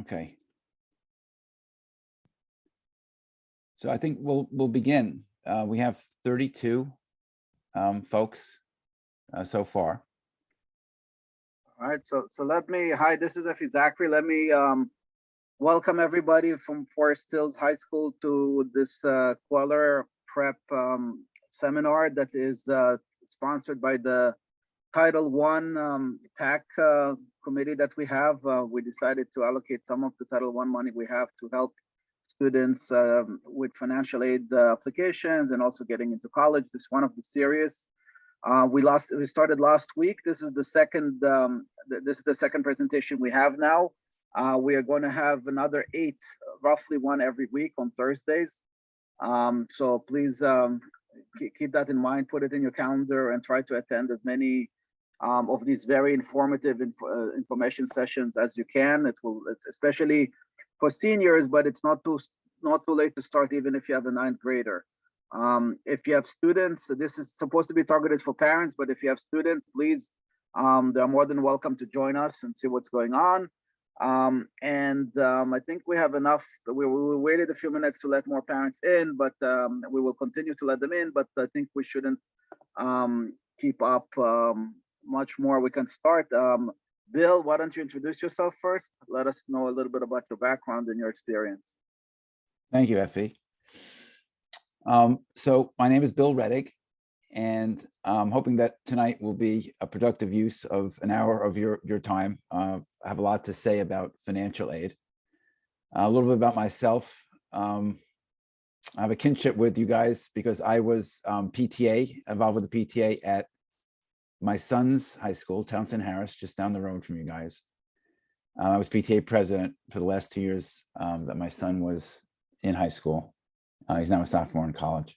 Okay. So I think we'll begin. We have 32 folks so far. All right, so let me, hi, this is FHHS Zachary. Let me welcome everybody from Forest Hills High School to this Kweller Prep seminar that is sponsored by the Title I PAC committee that we have. We decided to allocate some of the Title I money we have to help students with financial aid applications and also getting into college. This is one of the series. We started last week. This is the second presentation we have now. We are going to have another 8, roughly one every week on Thursdays. So please keep that in mind, put it in your calendar and try to attend as many of these very informative information sessions as you can. It's especially for seniors, but it's not too late to start even if you have a 9th grader. If you have students, this is supposed to be targeted for parents, but if you have students, please, they're more than welcome to join us and see what's going on. I think we have enough. We waited a few minutes to let more parents in, but we will continue to let them in, but I think we shouldn't keep up much more. We can start. Bill, why don't you introduce yourself first? Let us know a little bit about your background and your experience. Thank you, Effie. So my name is Bill Reddick, and I'm hoping that tonight will be a productive use of an hour of your time. I have a lot to say about financial aid. A little bit about myself. I have a kinship with you guys because I was PTA, involved with the PTA at my son's high school, Townsend Harris, just down the road from you guys. I was PTA president for the last 2 years that my son was in high school. He's now a sophomore in college.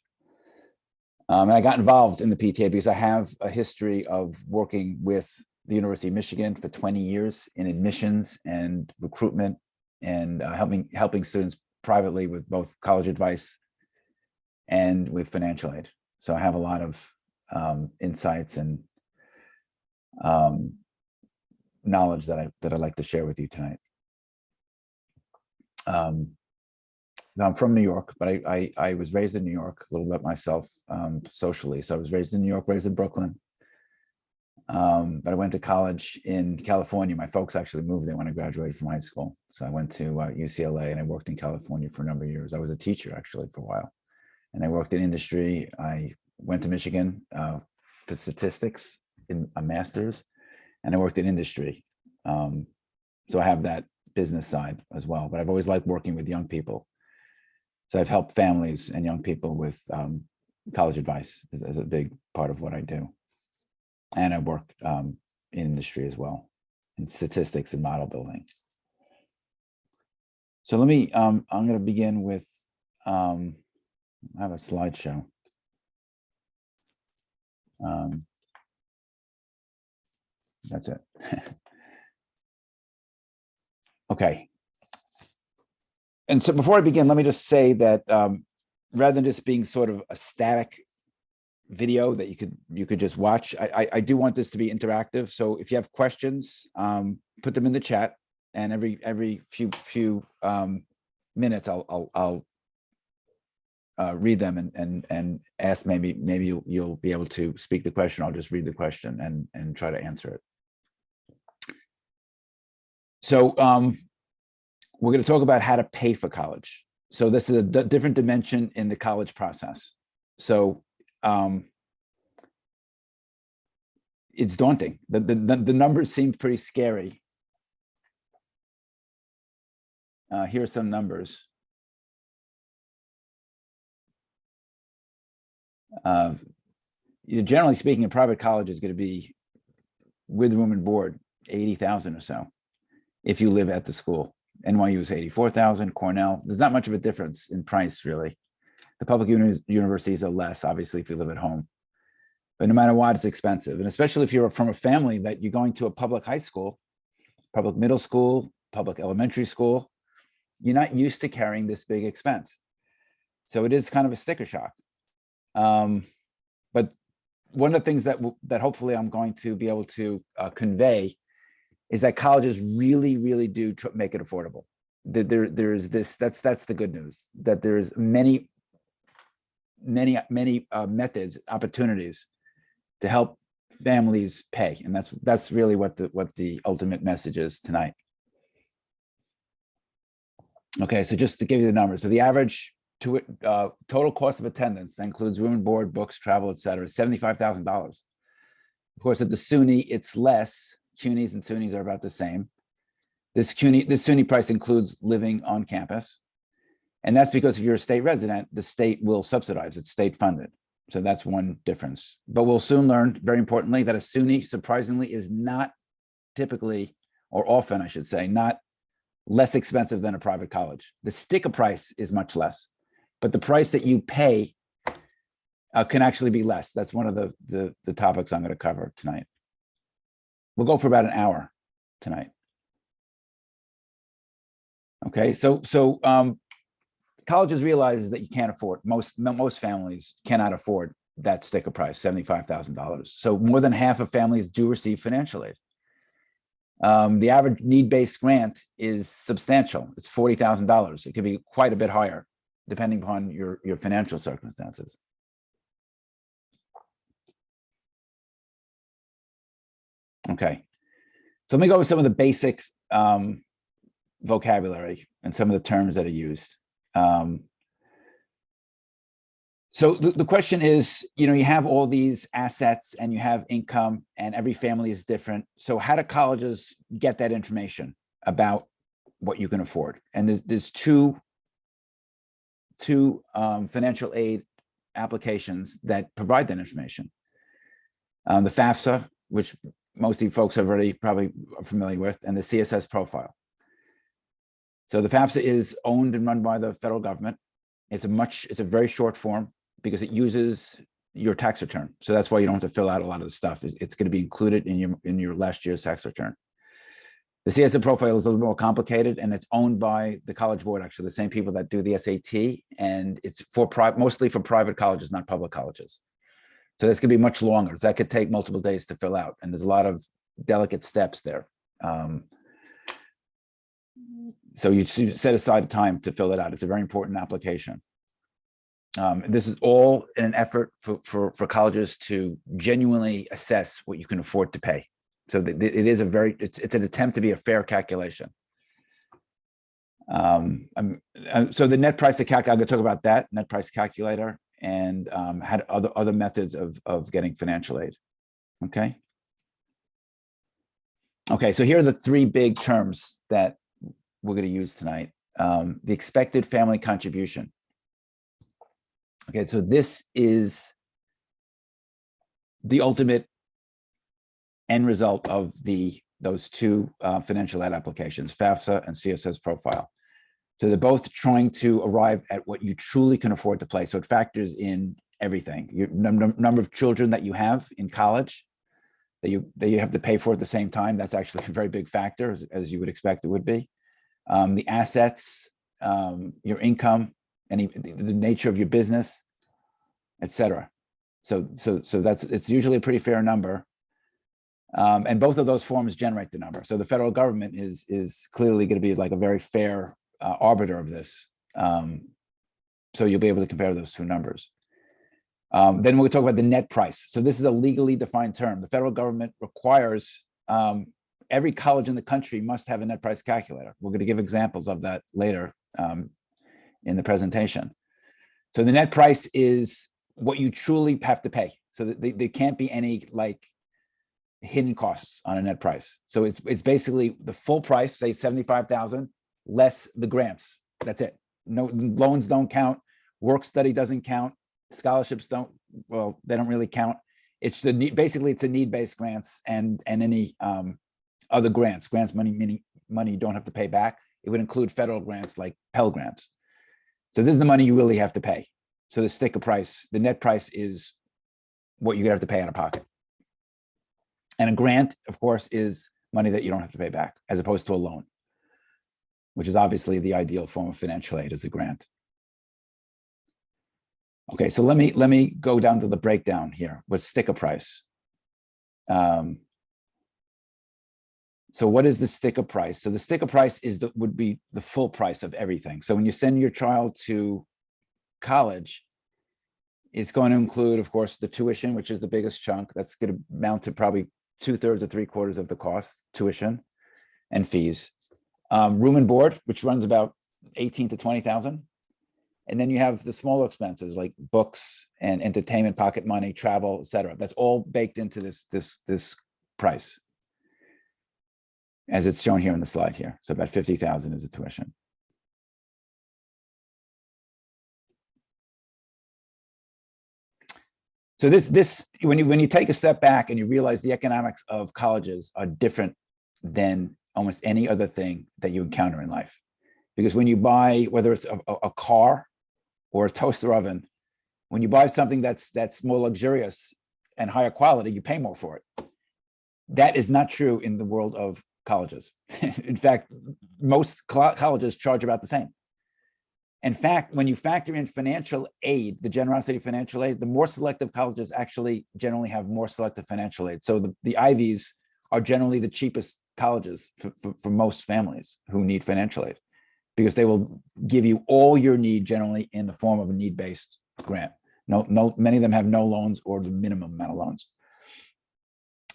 And I got involved in the PTA because I have a history of working with the University of Michigan for 20 years in admissions and recruitment and helping students privately with both college advice and with financial aid. So I have a lot of insights and knowledge that I'd like to share with you tonight. Now, I'm from New York, but I was raised in New York, a little bit myself socially. So I was raised in New York, raised in Brooklyn. But I went to college in California. My folks actually moved there when I graduated from high school. So I went to UCLA and I worked in California for a number of years. I was a teacher actually for a while. And I worked in industry. I went to Michigan for statistics in a master's, and I worked in industry. So I have that business side as well, but I've always liked working with young people. So I've helped families and young people with college advice as a big part of what I do. And I work in industry as well, in statistics and model building. So let me, I'm going to begin with, I have a slideshow. That's it. Okay. And so before I begin, let me just say that rather than just being sort of a static video that you could just watch, I do want this to be interactive. So if you have questions, put them in the chat, and every few minutes I'll read them and ask. Maybe you'll be able to speak the question. I'll just read the question and try to answer it. So we're going to talk about how to pay for college. So this is a different dimension in the college process. So it's daunting. The numbers seem pretty scary. Here are some numbers. Generally speaking, a private college is going to be with room and board, 80,000 or so, if you live at the school. NYU is 84,000, Cornell, there's not much of a difference in price, really. The public universities are less, obviously, if you live at home. But no matter what, it's expensive. And especially if you're from a family that you're going to a public high school, public middle school, public elementary school, you're not used to carrying this big expense. So it is kind of a sticker shock. But one of the things that hopefully I'm going to be able to convey is that colleges really, really do make it affordable. There's this, that's the good news, that there's many methods, opportunities to help families pay. And that's really what the ultimate message is tonight. Okay, so just to give you the numbers. So the average total cost of attendance, that includes room and board, books, travel, et cetera, is $75,000. Of course, at the SUNY, it's less. CUNYs and SUNYs are about the same. This SUNY price includes living on campus. And that's because if you're a state resident, the state will subsidize, it's state funded. So that's one difference. But we'll soon learn, very importantly, that a SUNY, surprisingly, is not typically, or often I should say, not less expensive than a private college. The sticker price is much less, but the price that you pay can actually be less. That's one of the topics I'm going to cover tonight. We'll go for about an hour tonight. Okay, so colleges realize that you can't afford, most families cannot afford that sticker price, $75,000. So more than half of families do receive financial aid. The average need-based grant is substantial. It's $40,000. It could be quite a bit higher, depending upon your financial circumstances. Okay, so let me go over some of the basic vocabulary and some of the terms that are used. So the question is, you have all these assets and you have income and every family is different. So how do colleges get that information about what you can afford? And there's two financial aid applications that provide that information. The Fafsa, which most of you folks are already probably familiar with, and the CSS Profile. So the Fafsa is owned and run by the federal government. It's a very short form because it uses your tax return. So that's why you don't have to fill out a lot of the stuff. It's going to be included in your last year's tax return. The CSA Profile is a little more complicated, and it's owned by the College Board, actually, the same people that do the SAT, and it's mostly for private colleges, not public colleges. So this could be much longer. So that could take multiple days to fill out, and there's a lot of delicate steps there. So you set aside time to fill it out. It's a very important application. This is all in an effort for colleges to genuinely assess what you can afford to pay. So it's an attempt to be a fair calculation. So the net price to calculate, I'm going to talk about that net price calculator and had other methods of getting financial aid. Okay. Okay, so here are the three big terms that we're going to use tonight. The expected family contribution. Okay, so this is the ultimate end result of those two financial aid applications, FAFSA and CSS Profile. So they're both trying to arrive at what you truly can afford to pay. So it factors in everything. Your number of children that you have in college that you have to pay for at the same time. That's actually a very big factor, as you would expect it would be. The assets, your income, the nature of your business, etc. So it's usually a pretty fair number. And both of those forms generate the number. So the federal government is clearly going to be like a very fair arbiter of this. So you'll be able to compare those two numbers. Then we'll talk about the net price. So this is a legally defined term. The federal government requires every college in the country must have a net price calculator. We're going to give examples of that later in the presentation. So the net price is what you truly have to pay. So there can't be any like hidden costs on a net price. So it's basically the full price, say 75,000 less the grants. That's it. No loans don't count. Work study doesn't count. Scholarships they don't really count. It's basically it's a need-based grants and any other grants money you don't have to pay back. It would include federal grants like Pell grants. So this is the money you really have to pay. So the sticker price, the net price is what you're gonna have to pay out of pocket. And a grant, of course, is money that you don't have to pay back, as opposed to a loan, which is obviously the ideal form of financial aid, is a grant. Okay, so let me go down to the breakdown here with sticker price. So So what is the sticker price? So the sticker price would be the full price of everything. So when you send your child to college, it's going to include, of course, the tuition, which is the biggest chunk. That's going to amount to probably 2/3 to 3/4 of the cost, tuition and fees. Room and board, which runs about 18 to 20,000. And then you have the smaller expenses like books and entertainment, pocket money, travel, etc. That's all baked into this price, as it's shown here in the slide here. So about 50,000 is the tuition. So this when you take a step back and you realize the economics of colleges are different than almost any other thing that you encounter in life. Because when you buy, whether it's a car or a toaster oven, when you buy something that's more luxurious and higher quality, you pay more for it. That is not true in the world of colleges. In fact, most colleges charge about the same. In fact, when you factor in financial aid, the generosity of financial aid, the more selective colleges actually generally have more selective financial aid. So the Ivies are generally the cheapest colleges for most families who need financial aid, because they will give you all your need generally in the form of a need-based grant. Many of them have no loans or the minimum amount of loans.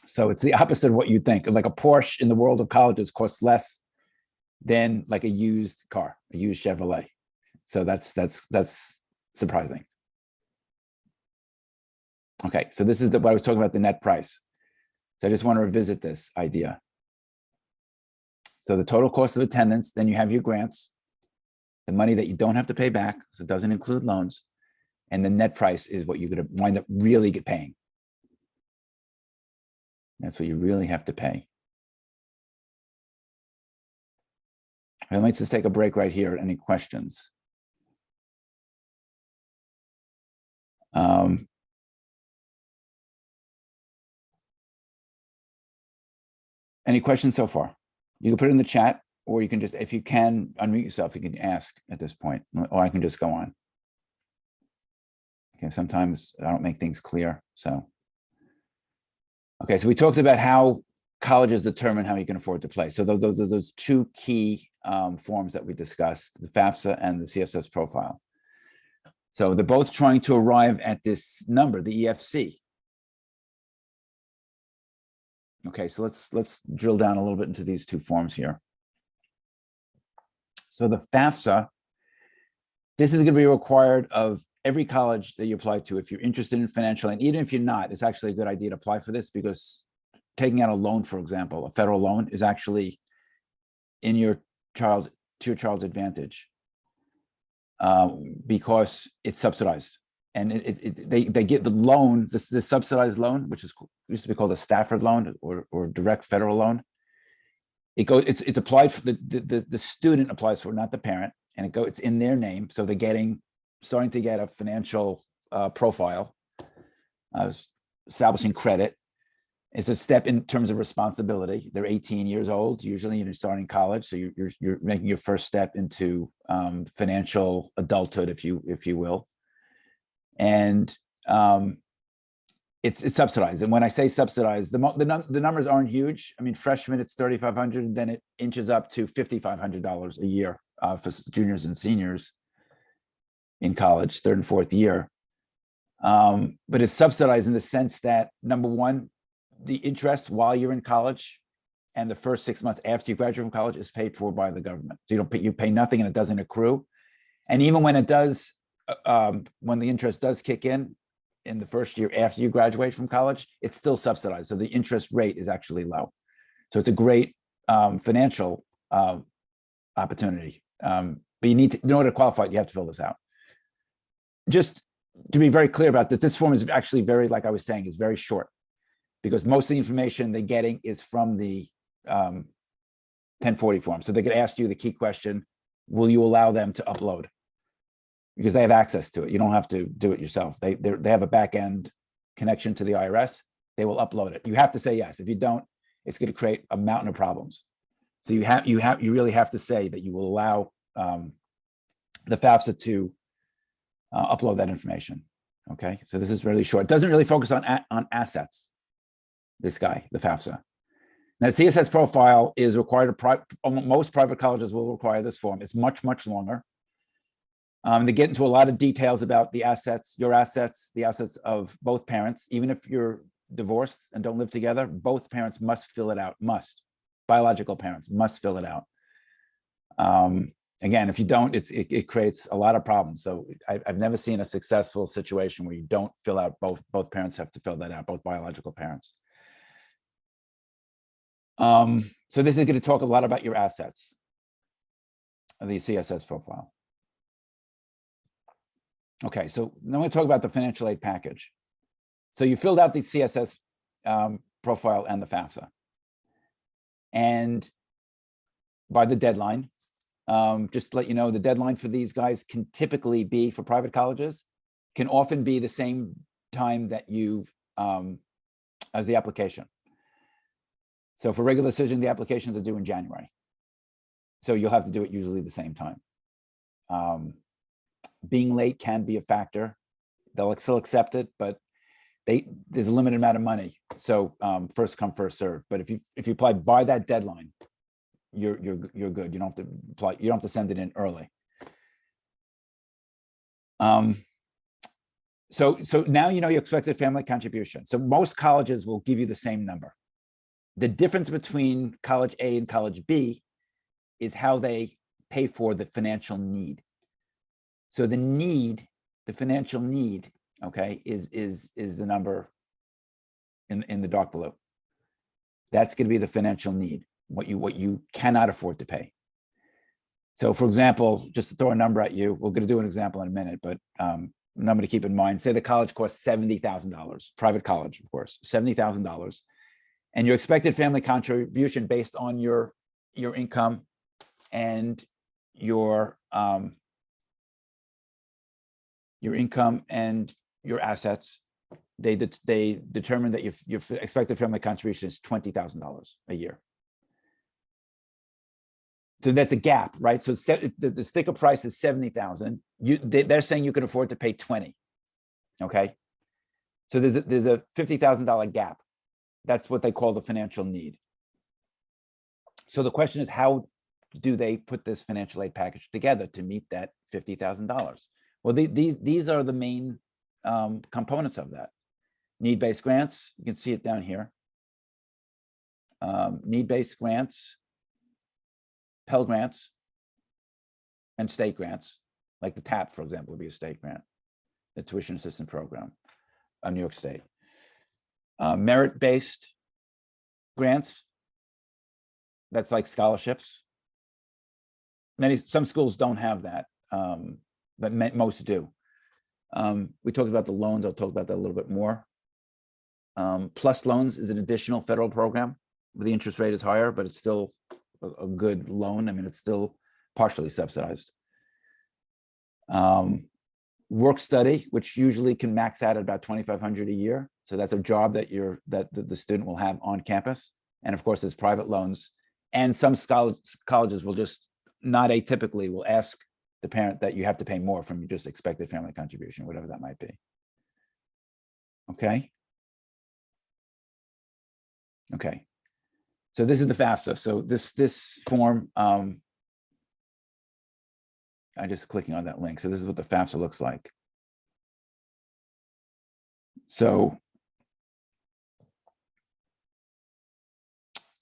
So it's the opposite of what you think. Like a Porsche in the world of colleges costs less than like a used car, a used Chevrolet. So that's surprising. Okay, so this is what I was talking about, the net price. So I just want to revisit this idea. So the total cost of attendance, then you have your grants, the money that you don't have to pay back, so it doesn't include loans, and the net price is what you're going to wind up really paying. That's what you really have to pay. And let's just take a break right here. Any questions? Any questions so far? You can put it in the chat, or you can just, if you can, unmute yourself, you can ask at this point, or I can just go on. Okay, sometimes I don't make things clear, so. Okay, so we talked about how colleges determine how you can afford to play. So those are those two key forms that we discussed, the Fafsa and the CSS profile. So they're both trying to arrive at this number, the EFC. Okay, so let's drill down a little bit into these two forms here. So the Fafsa, this is going to be required of every college that you apply to if you're interested in financial, and even if you're not, it's actually a good idea to apply for this, because taking out a loan, for example, a federal loan, is actually in to your child's advantage, because it's subsidized. And they get the loan, this subsidized loan, which used to be called a Stafford loan or direct federal loan. It's applied for, the student applies for, not the parent, and it's in their name. So they're starting to get a financial profile, establishing credit. It's a step in terms of responsibility. They're 18 years old, usually, and you're starting college. So you're making your first step into financial adulthood, if you will. And it's subsidized. And when I say subsidized, the numbers aren't huge. I mean, freshmen, it's $3,500, then it inches up to $5,500 a year for juniors and seniors in college, third and fourth year. But it's subsidized in the sense that, number one, the interest while you're in college and the first 6 months after you graduate from college is paid for by the government. So you pay nothing, and it doesn't accrue. And even when it does, when the interest does kick in the first year after you graduate from college, it's still subsidized. So the interest rate is actually low. So it's a great financial opportunity. But you need to, in order to qualify, you have to fill this out. Just to be very clear about this form is actually very, like I was saying, is very short, because most of the information they're getting is from the 1040 form. So they could ask you the key question, will you allow them to upload? Because they have access to it. You don't have to do it yourself. They have a back-end connection to the IRS. They will upload it. You have to say yes. If you don't, it's going to create a mountain of problems. So you really have to say that you will allow the FAFSA to upload that information. Okay, so this is really short. It doesn't really focus on assets. This guy, the FAFSA. Now, CSS profile is required. Most private colleges will require this form. It's much, much longer. They get into a lot of details about the assets, your assets, the assets of both parents. Even if you're divorced and don't live together, both parents must fill it out. Biological parents must fill it out. Again, if you don't, it creates a lot of problems. So I've never seen a successful situation where you don't fill out both parents have to fill that out, both biological parents. So this is going to talk a lot about your assets of the CSS profile. Okay, so now I'm going to talk about the financial aid package. So you filled out the CSS profile and the FAFSA. And by the deadline, just to let you know, the deadline for these guys can typically be, for private colleges, can often be the same time that you, as the application. So for regular decision, the applications are due in January. So you'll have to do it usually the same time. Being late can be a factor. They'll still accept it, but there's a limited amount of money. So first come, first serve. But if you apply by that deadline, you're good. You don't have to apply. You don't have to send it in early. So now you know your expected family contribution. So most colleges will give you the same number. The difference between college A and college B is how they pay for the financial need. So the financial need, okay, is the number in the dark blue. That's going to be the financial need, what you cannot afford to pay. So for example, just to throw a number at you, we're going to do an example in a minute, but number to keep in mind, say the college costs $70,000, private college, of course, $70,000. And your expected family contribution based on your income and your income and your assets, they determine that your expected family contribution is $20,000 a year. So that's a gap, right? So the sticker price is $70,000. They're saying you can afford to pay 20. Okay, so there's a $50,000 gap. That's what they call the financial need. So the question is, how do they put this financial aid package together to meet that $50,000? Well, these are the main components of that. Need-based grants, you can see it down here. Need-based grants, Pell grants, and state grants, like the TAP, for example, would be a state grant, the Tuition Assistance Program of New York State. Merit-based grants, that's like scholarships. Some schools don't have that, but most do. We talked about the loans. I'll talk about that a little bit more. Plus loans is an additional federal program where the interest rate is higher, but it's still a good loan. I mean, it's still partially subsidized. Work study, which usually can max out at about $2,500 a year. So that's a job that the student will have on campus. And of course, there's private loans. And some colleges will just, not atypically, will ask the parent that you have to pay more from your just expected family contribution, whatever that might be. Okay. Okay. So this is the FAFSA. So this form, I'm just clicking on that link. So this is what the FAFSA looks like. So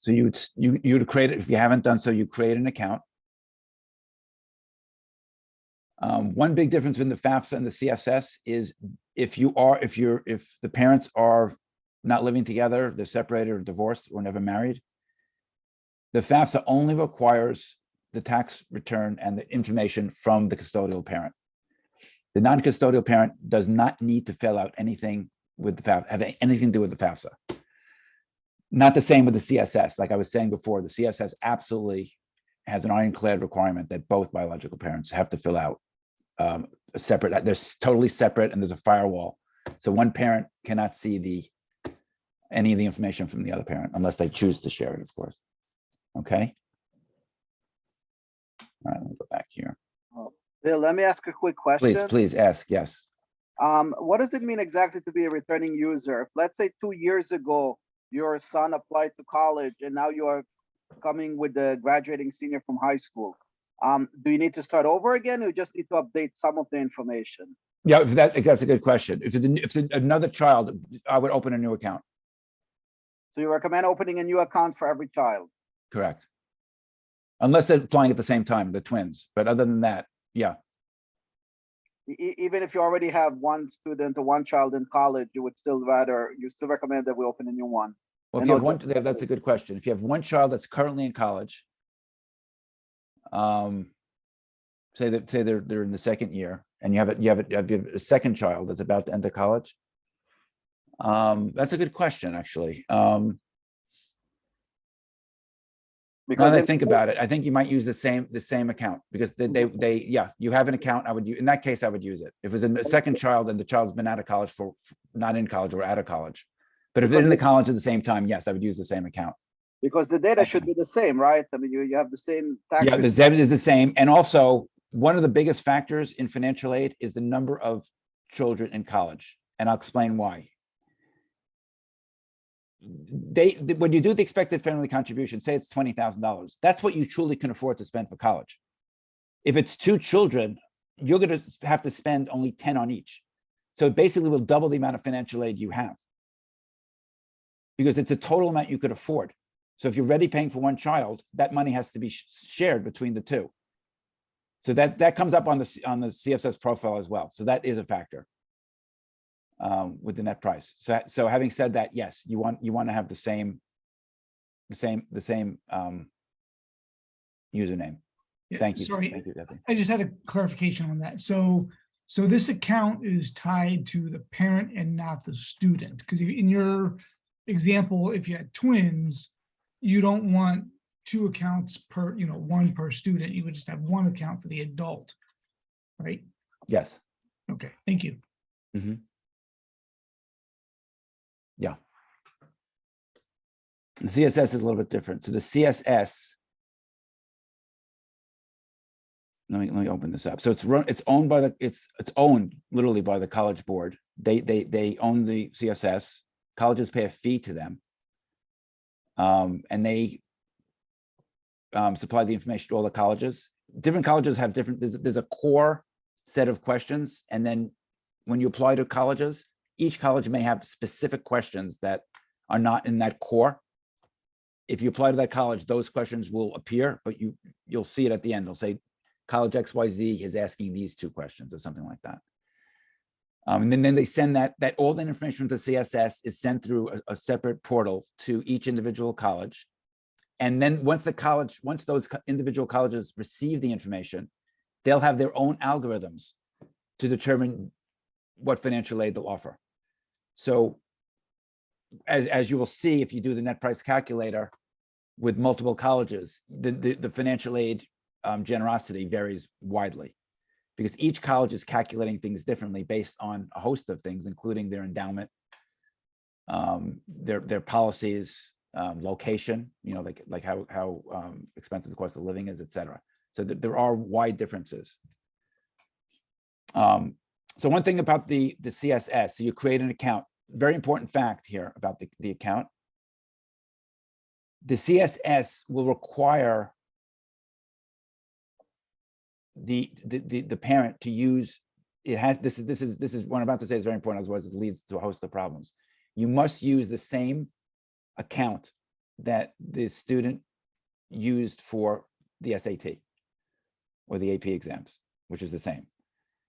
you would create it. If you haven't done so, you create an account. One big difference between the FAFSA and the CSS is if the parents are not living together, they're separated or divorced or never married, the FAFSA only requires the tax return and the information from the custodial parent. The non-custodial parent does not need to fill out anything with the FAFSA, have anything to do with the FAFSA. Not the same with the CSS. Like I was saying before, the CSS absolutely has an ironclad requirement that both biological parents have to fill out separate. They're totally separate, and there's a firewall. So one parent cannot see any of the information from the other parent unless they choose to share it, of course. Okay. All right, let me go back here. Bill, let me ask a quick question. Please ask. Yes. What does it mean exactly to be a returning user? If, let's say 2 years ago, your son applied to college and now you are coming with the graduating senior from high school, do you need to start over again, or you just need to update some of the information? Yeah, that's a good question. If it's another child, I would open a new account. So you recommend opening a new account for every child? Correct. Unless they're applying at the same time, the twins. But other than that, yeah. Even if you already have one student or one child in college, you still recommend that we open a new one? Well, if you have one, that's a good question. If you have one child that's currently in college, say they're in the second year, and you have a second child that's about to enter college. That's a good question, actually. Because now that I think about it, I think you might use the same account, because you have an account. In that case, I would use it. If it's a second child and the child's been out of college not in college or out of college, but if they're in the college at the same time, yes, I would use the same account. Because the data should be the same, right? I mean, you have the same tax. Yeah, the debit is the same. And also, one of the biggest factors in financial aid is the number of children in college. And I'll explain why. When you do the expected family contribution, say it's $20,000, that's what you truly can afford to spend for college. If it's 2 children, you're going to have to spend only 10 on each. So it basically will double the amount of financial aid you have, because it's a total amount you could afford. So if you're already paying for one child, that money has to be shared between the 2. So that comes up on the CSS profile as well. So that is a factor with the net price. So having said that, yes, you want to have the same username. Yeah, Thank you. Sorry, Thank you, Debbie. I just had a clarification on that. So this account is tied to the parent and not the student, because in your example, if you had twins, you don't want 2 accounts per, one per student. You would just have 1 account for the adult, right? Yes. Okay, thank you. Mm-hmm. Yeah. The CSS is a little bit different. So the CSS, let me open this up. So it's owned by it's owned literally by the College Board. They own the CSS. Colleges pay a fee to them. And they supply the information to all the colleges. Different colleges have different, there's a core set of questions. And then when you apply to colleges, each college may have specific questions that are not in that core. If you apply to that college, those questions will appear, but you'll see it at the end. They'll say college XYZ is asking these 2 questions or something like that. And then they send that all the information from the CSS is sent through a separate portal to each individual college. And then once those individual colleges receive the information, they'll have their own algorithms to determine what financial aid they'll offer. So as you will see, if you do the net price calculator with multiple colleges, the financial aid generosity varies widely, because each college is calculating things differently based on a host of things, including their endowment, their policies, location, like how expensive the cost of living is, et cetera. So there are wide differences. So one thing about the CSS, so you create an account. Very important fact here about the account. The CSS will require the parent to use, this is what I'm about to say is very important, otherwise it leads to a host of problems. You must use the same account that the student used for the SAT or the AP exams, which is the same.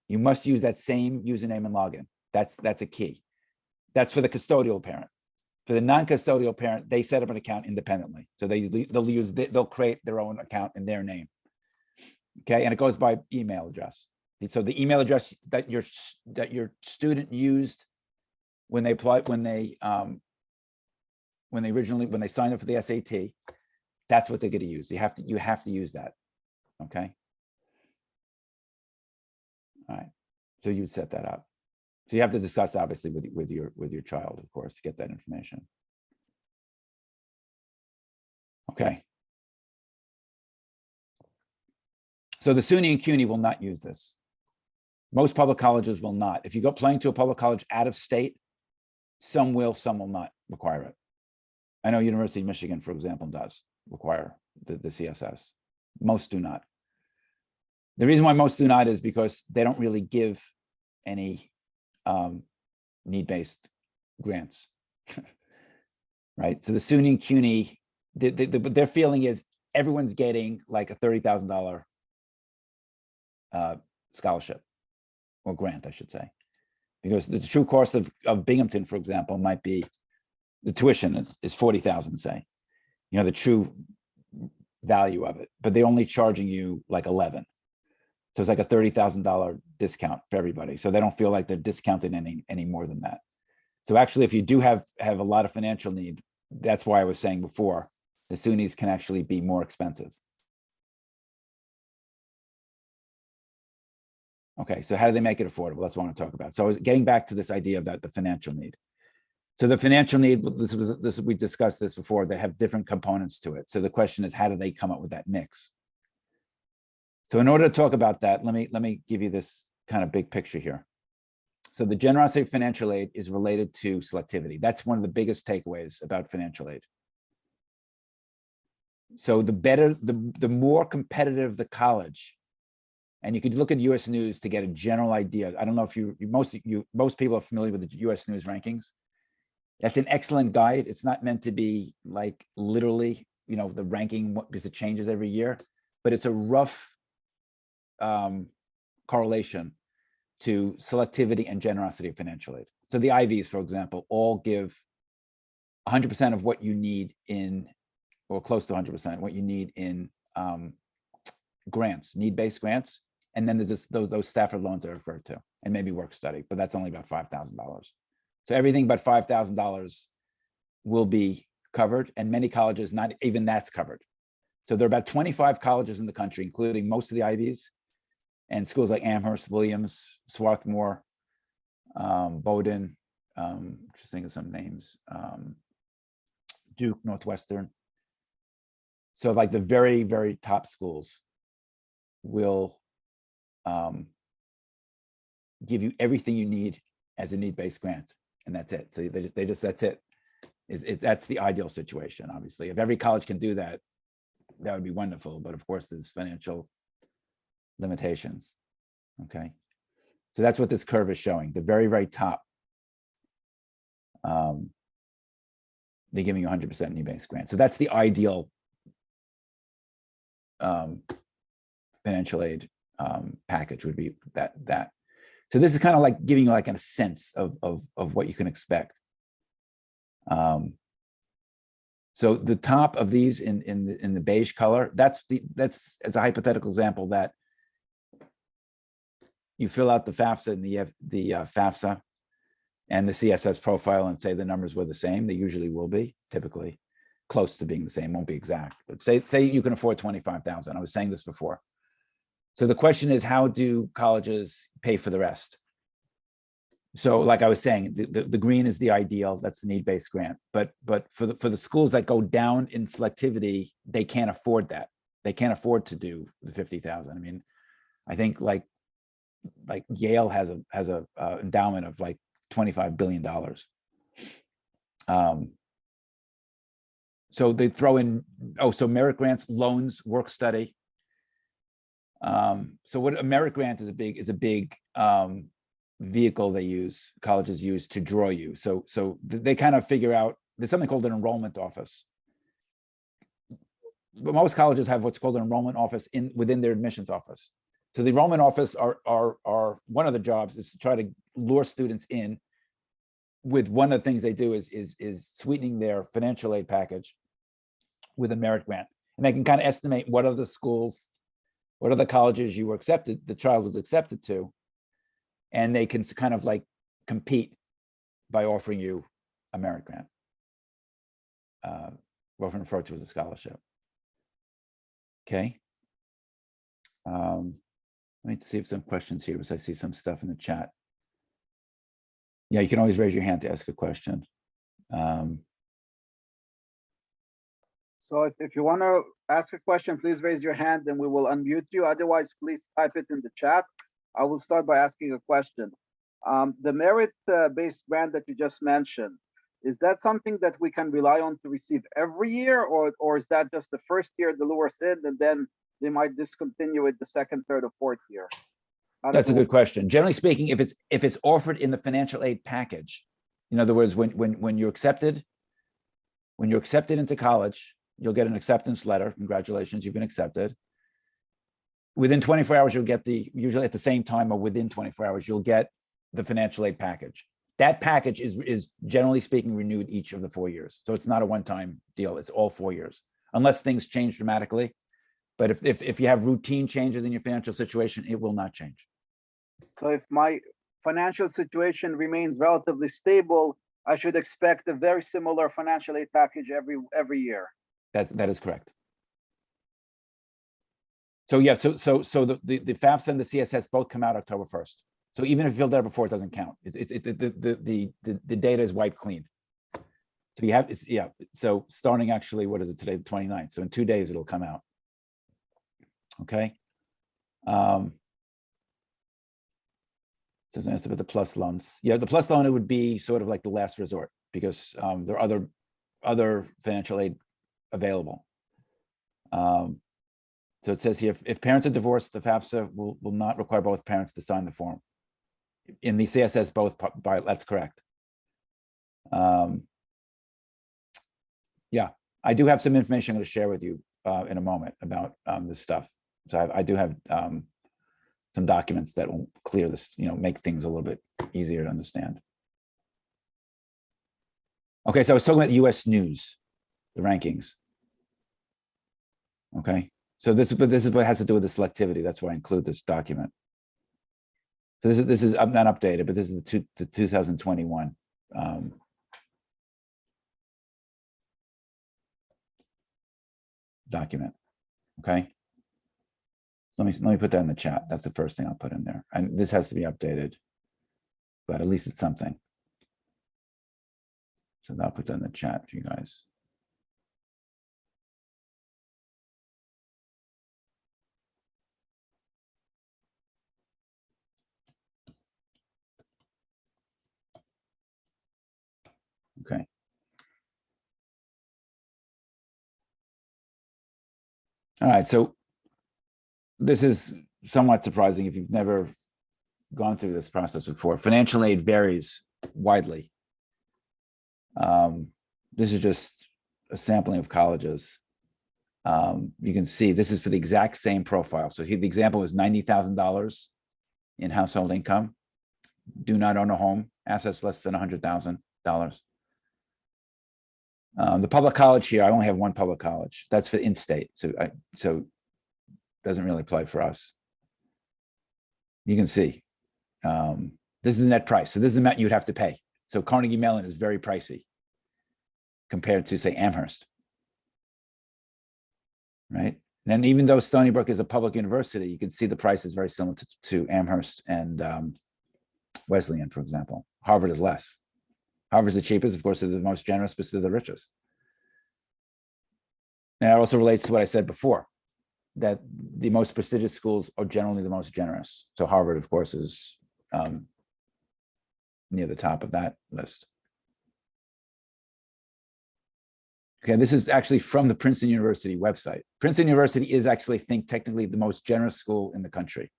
You must use that same username and login. That's a key. That's for the custodial parent. For the non-custodial parent, they set up an account independently. So they'll create their own account in their name. Okay, and it goes by email address. So the email address that your student used when they applied, when they signed up for the SAT, that's what they're going to use. You have to use that. Okay. All right. So you'd set that up. So you have to discuss obviously with your child, of course, to get that information. Okay. So the SUNY and CUNY will not use this. Most public colleges will not. If you go applying to a public college out of state, some will not require it. I know University of Michigan, for example, does require the CSS. Most do not. The reason why most do not is because they don't really give any need-based grants, right? So the SUNY and CUNY, their feeling is everyone's getting like a $30,000 scholarship or grant, I should say, because the true cost of Binghamton, for example, might be the tuition is 40,000, say, the true value of it, but they're only charging you like 11. So it's like a $30,000 discount for everybody. So they don't feel like they're discounted any more than that. So actually, if you do have a lot of financial need, that's why I was saying before, the SUNYs can actually be more expensive. Okay, so how do they make it affordable? That's what I want to talk about. So I was getting back to this idea about the financial need. So the financial need, we discussed this before, they have different components to it. So the question is, how do they come up with that mix? So in order to talk about that, let me give you this kind of big picture here. So the generosity of financial aid is related to selectivity. That's one of the biggest takeaways about financial aid. So the more competitive the college, and you could look at US News to get a general idea. I don't know if most people are familiar with the US News rankings. That's an excellent guide. It's not meant to be like literally, the ranking because it changes every year, but it's a rough correlation to selectivity and generosity of financial aid. So the IVs, for example, all give 100% of what you need in, or close to 100% what you need in grants, need-based grants. And then there's those Stafford loans I referred to, and maybe work study, but that's only about $5,000. So everything but $5,000 will be covered, and many colleges, not even that's covered. So there are about 25 colleges in the country, including most of the IVs, and schools like Amherst, Williams, Swarthmore, Bowdoin, just think of some names, Duke, Northwestern. So like the very, very top schools will give you everything you need as a need-based grant, and that's it. So they just that's it. That's the ideal situation, obviously. If every college can do that, that would be wonderful. But of course, there's financial limitations. Okay, so that's what this curve is showing. The very, very top, they're giving you 100% need-based grant. So that's the ideal financial aid package, would be that. So this is kind of like giving you like a sense of what you can expect. So the top of these in the beige color, that's a hypothetical example that you fill out the FAFSA and the FAFSA and the CSS profile and say the numbers were the same. They usually will be, typically close to being the same, won't be exact, but say you can afford 25,000. I was saying this before. So the question is, how do colleges pay for the rest? So like I was saying, the green is the ideal, that's the need-based grant. But for the schools that go down in selectivity, they can't afford that. They can't afford to do the 50,000. I mean, I think like Yale has a endowment of like $25 billion. So they throw in, so merit grants, loans, work study. So what a merit grant is a big vehicle colleges use to draw you. So they kind of figure out, there's something called an enrollment office. But most colleges have what's called an enrollment office within their admissions office. So the enrollment office are one of the jobs is to try to lure students in with one of the things they do is sweetening their financial aid package with a merit grant. And they can kind of estimate what are the schools, what are the colleges you were accepted, the child was accepted to, and they can kind of like compete by offering you a merit grant, often referred to as a scholarship. Okay. Let me see if some questions here, because I see some stuff in the chat. Yeah, you can always raise your hand to ask a question. So if you want to ask a question, please raise your hand and we will unmute you. Otherwise, please type it in the chat. I will start by asking a question. The merit-based grant that you just mentioned, is that something that we can rely on to receive every year, or is that just the first year the lowest in, and then they might discontinue it the second, third, or fourth year? How does That's a it good work? question. Generally speaking, if it's offered in the financial aid package, in other words, when you're accepted into college, you'll get an acceptance letter. Congratulations, you've been accepted. Within 24 hours, you'll get usually at the same time or within 24 hours, you'll get the financial aid package. That package is generally speaking renewed each of the 4 years. So it's not a one-time deal. It's all 4 years, unless things change dramatically. But if you have routine changes in your financial situation, it will not change. So if my financial situation remains relatively stable, I should expect a very similar financial aid package every year. That is correct. So yeah, so the FAFSA and the CSS both come out October 1st. So even if you filled out before, it doesn't count. The data is wiped clean. So you have, so starting actually, what is it today, the 29th? So in 2 days, it'll come out. Okay. So that's about the plus loans. Yeah, the plus loan, it would be sort of like the last resort because there are other financial aid available. So it says here, if parents are divorced, the FAFSA will not require both parents to sign the form. In the CSS, that's correct. Yeah, I do have some information I'm going to share with you in a moment about this stuff. So I do have some documents that will clear this, make things a little bit easier to understand. Okay, so I was talking about US News, the rankings. Okay, so this is what has to do with the selectivity. That's why I include this document. So this is not updated, but this is the 2021 document. Okay. Let me put that in the chat. That's the first thing I'll put in there. And this has to be updated, but at least it's something. So I'll put that in the chat for you guys. Okay. All right, so this is somewhat surprising if you've never gone through this process before. Financial aid varies widely. This is just a sampling of colleges. You can see this is for the exact same profile. So here the example is $90,000 in household income. Do not own a home, assets less than $100,000. The public college here, I only have one public college. That's for in-state, so doesn't really apply for us. You can see this is the net price. So this is the amount you'd have to pay. So Carnegie Mellon is very pricey compared to, say, Amherst, right? And even though Stony Brook is a public university, you can see the price is very similar to Amherst and Wesleyan, for example. Harvard is less. Harvard's the cheapest, of course, they're the most generous, but they're the richest. And it also relates to what I said before, that the most prestigious schools are generally the most generous. So Harvard, of course, is near the top of that list. Okay, this is actually from the Princeton University website. Princeton University is actually, I think, technically the most generous school in the country.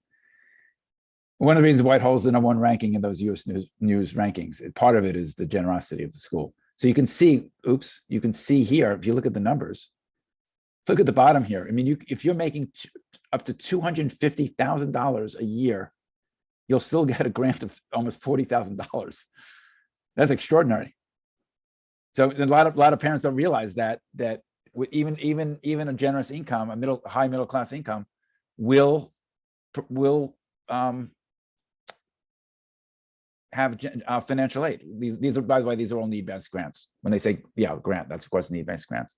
One of the reasons why it holds the #1 ranking in those US news rankings, part of it is the generosity of the school. So you can see, you can see here, if you look at the numbers, look at the bottom here. I mean, if you're making up to $250,000 a year, you'll still get a grant of almost $40,000. That's extraordinary. So a lot of parents don't realize that even a generous income, a high middle class income, will have financial aid. These are, by the way, these are all need-based grants. When they say, yeah, grant, that's of course need-based grants.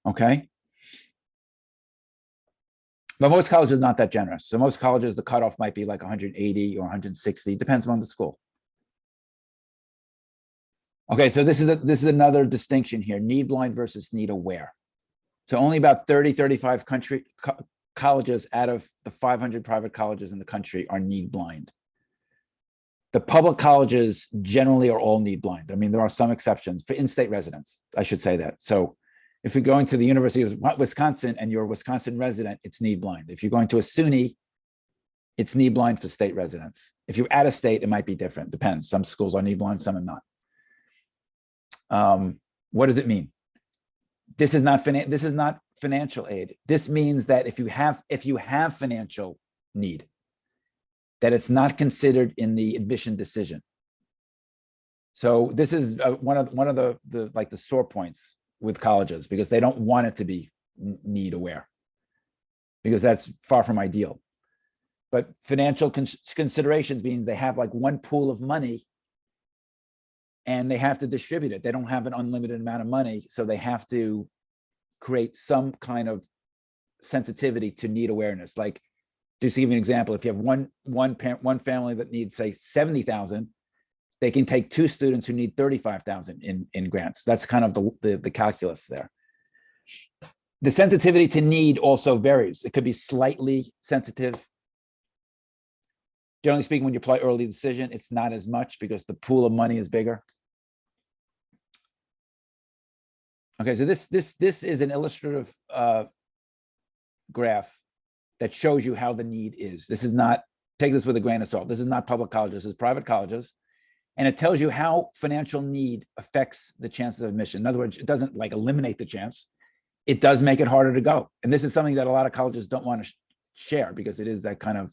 Okay. But most colleges are not that generous. So most colleges, the cutoff might be like 180 or 160, depends on the school. Okay, so this is another distinction here, need blind versus need aware. So only about 35 colleges out of the 500 private colleges in the country are need blind. The public colleges generally are all need blind. I mean, there are some exceptions for in-state residents. I should say that. So if you're going to the University of Wisconsin and you're a Wisconsin resident, it's need blind. If you're going to a SUNY, it's need blind for state residents. If you're out of state, it might be different. Depends. Some schools are need blind, some are not. What does it mean? This is not financial aid. This means that if you have financial need, that it's not considered in the admission decision. So this is one of the sore points with colleges, because they don't want it to be need aware, because that's far from ideal. But financial considerations means they have like one pool of money and they have to distribute it. They don't have an unlimited amount of money, so they have to create some kind of sensitivity to need awareness. Like, just to give you an example, if you have one family that needs, say, 70,000, they can take two students who need 35,000 in grants. That's kind of the calculus there. The sensitivity to need also varies. It could be slightly sensitive. Generally speaking, when you apply early decision, it's not as much because the pool of money is bigger. Okay, so this is an illustrative graph that shows you how the need is. This is not, take this with a grain of salt. This is not public colleges, this is private colleges. And it tells you how financial need affects the chances of admission. In other words, it doesn't like eliminate the chance. It does make it harder to go. And this is something that a lot of colleges don't want to share, because it is that kind of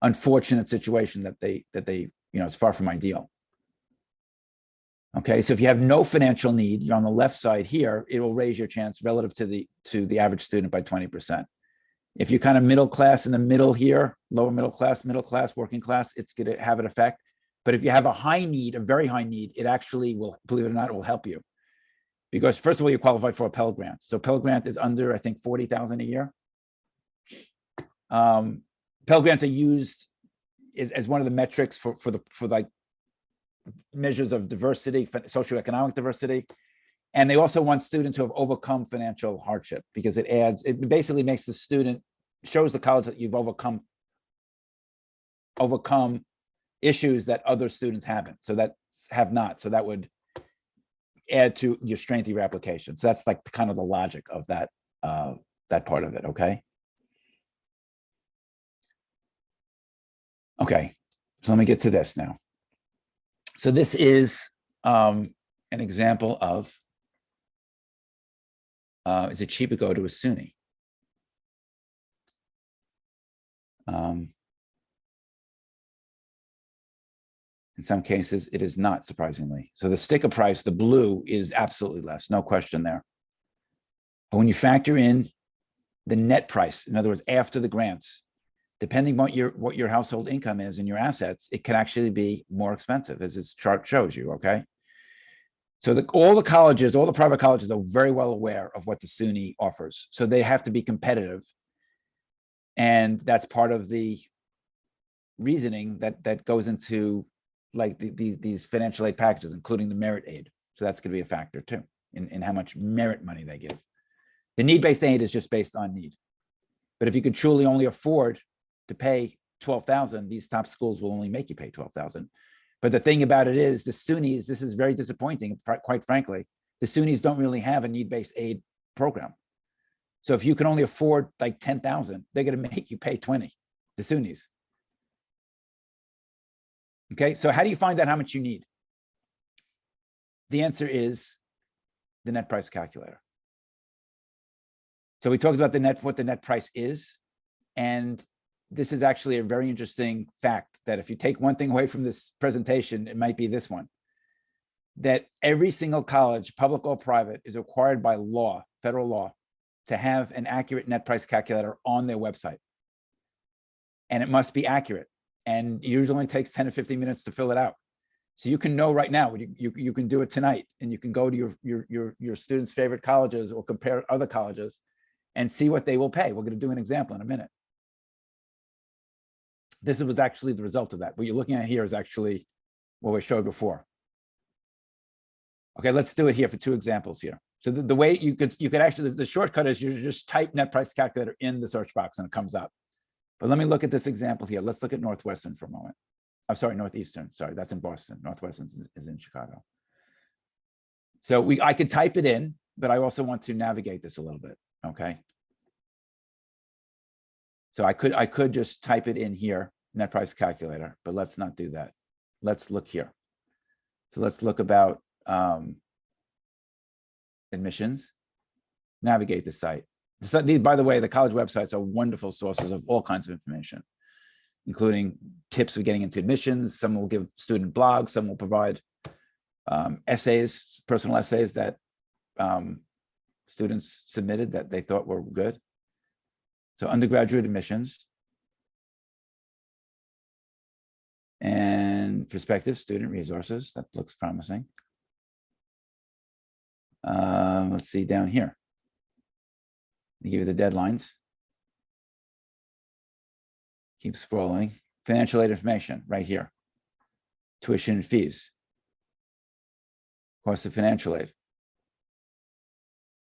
unfortunate situation that they, it's far from ideal. Okay, so if you have no financial need, you're on the left side here, it will raise your chance relative to the average student by 20%. If you're kind of middle class in the middle here, lower middle class, working class, it's going to have an effect. But if you have a high need, a very high need, it actually will, believe it or not, it will help you. Because first of all, you qualify for a Pell Grant. So Pell Grant is under, I think, 40,000 a year. Pell Grants are used as one of the metrics for like measures of diversity, socioeconomic diversity. And they also want students who have overcome financial hardship, because it basically makes the student, shows the college that you've overcome issues that other students haven't, so that have not. So that would add to your strength of your application. So that's like kind of the logic of that part of it, okay? Okay, so let me get to this now. So this is an example of, is it cheap to go to a SUNY? In some cases, it is not, surprisingly. So the sticker price, the blue, is absolutely less, no question there. But when you factor in the net price, in other words, after the grants, depending on what your household income is and your assets, it can actually be more expensive, as this chart shows you, okay? So all the colleges, all the private colleges are very well aware of what the SUNY offers. So they have to be competitive. And that's part of the reasoning that goes into like these financial aid packages, including the merit aid. So that's going to be a factor too, in how much merit money they give. The need-based aid is just based on need. But if you could truly only afford to pay $12,000, these top schools will only make you pay $12,000. But the thing about it is, the SUNYs, this is very disappointing, quite frankly. The SUNYs don't really have a need-based aid program. So if you can only afford like $10,000, they're going to make you pay $20,000, the SUNYs. Okay, so how do you find out how much you need? The answer is the net price calculator. So we talked about what the net price is. And this is actually a very interesting fact, that if you take one thing away from this presentation, it might be this one, that every single college, public or private, is required by law, federal law, to have an accurate net price calculator on their website. And it must be accurate. And it usually only takes 10 to 15 minutes to fill it out. So you can know right now, you can do it tonight, and you can go to your students' favorite colleges or compare other colleges and see what they will pay. We're going to do an example in a minute. This was actually the result of that. What you're looking at here is actually what we showed before. Okay, let's do it here for two examples here. So the way you could actually, the shortcut is you just type net price calculator in the search box and it comes up. But let me look at this example here. Let's look at Northwestern for a moment. I'm sorry, Northeastern. Sorry, that's in Boston. Northwestern is in Chicago. So I could type it in, but I also want to navigate this a little bit. Okay. So I could just type it in here, net price calculator, but let's not do that. Let's look here. So let's look about admissions, navigate the site. By the way, the college websites are wonderful sources of all kinds of information, including tips of getting into admissions. Some will give student blogs, some will provide essays, personal essays that students submitted that they thought were good. So undergraduate admissions and prospective student resources. That looks promising. Let's see down here. They give you the deadlines. Keep scrolling. Financial aid information right here. Tuition and fees. Cost of financial aid.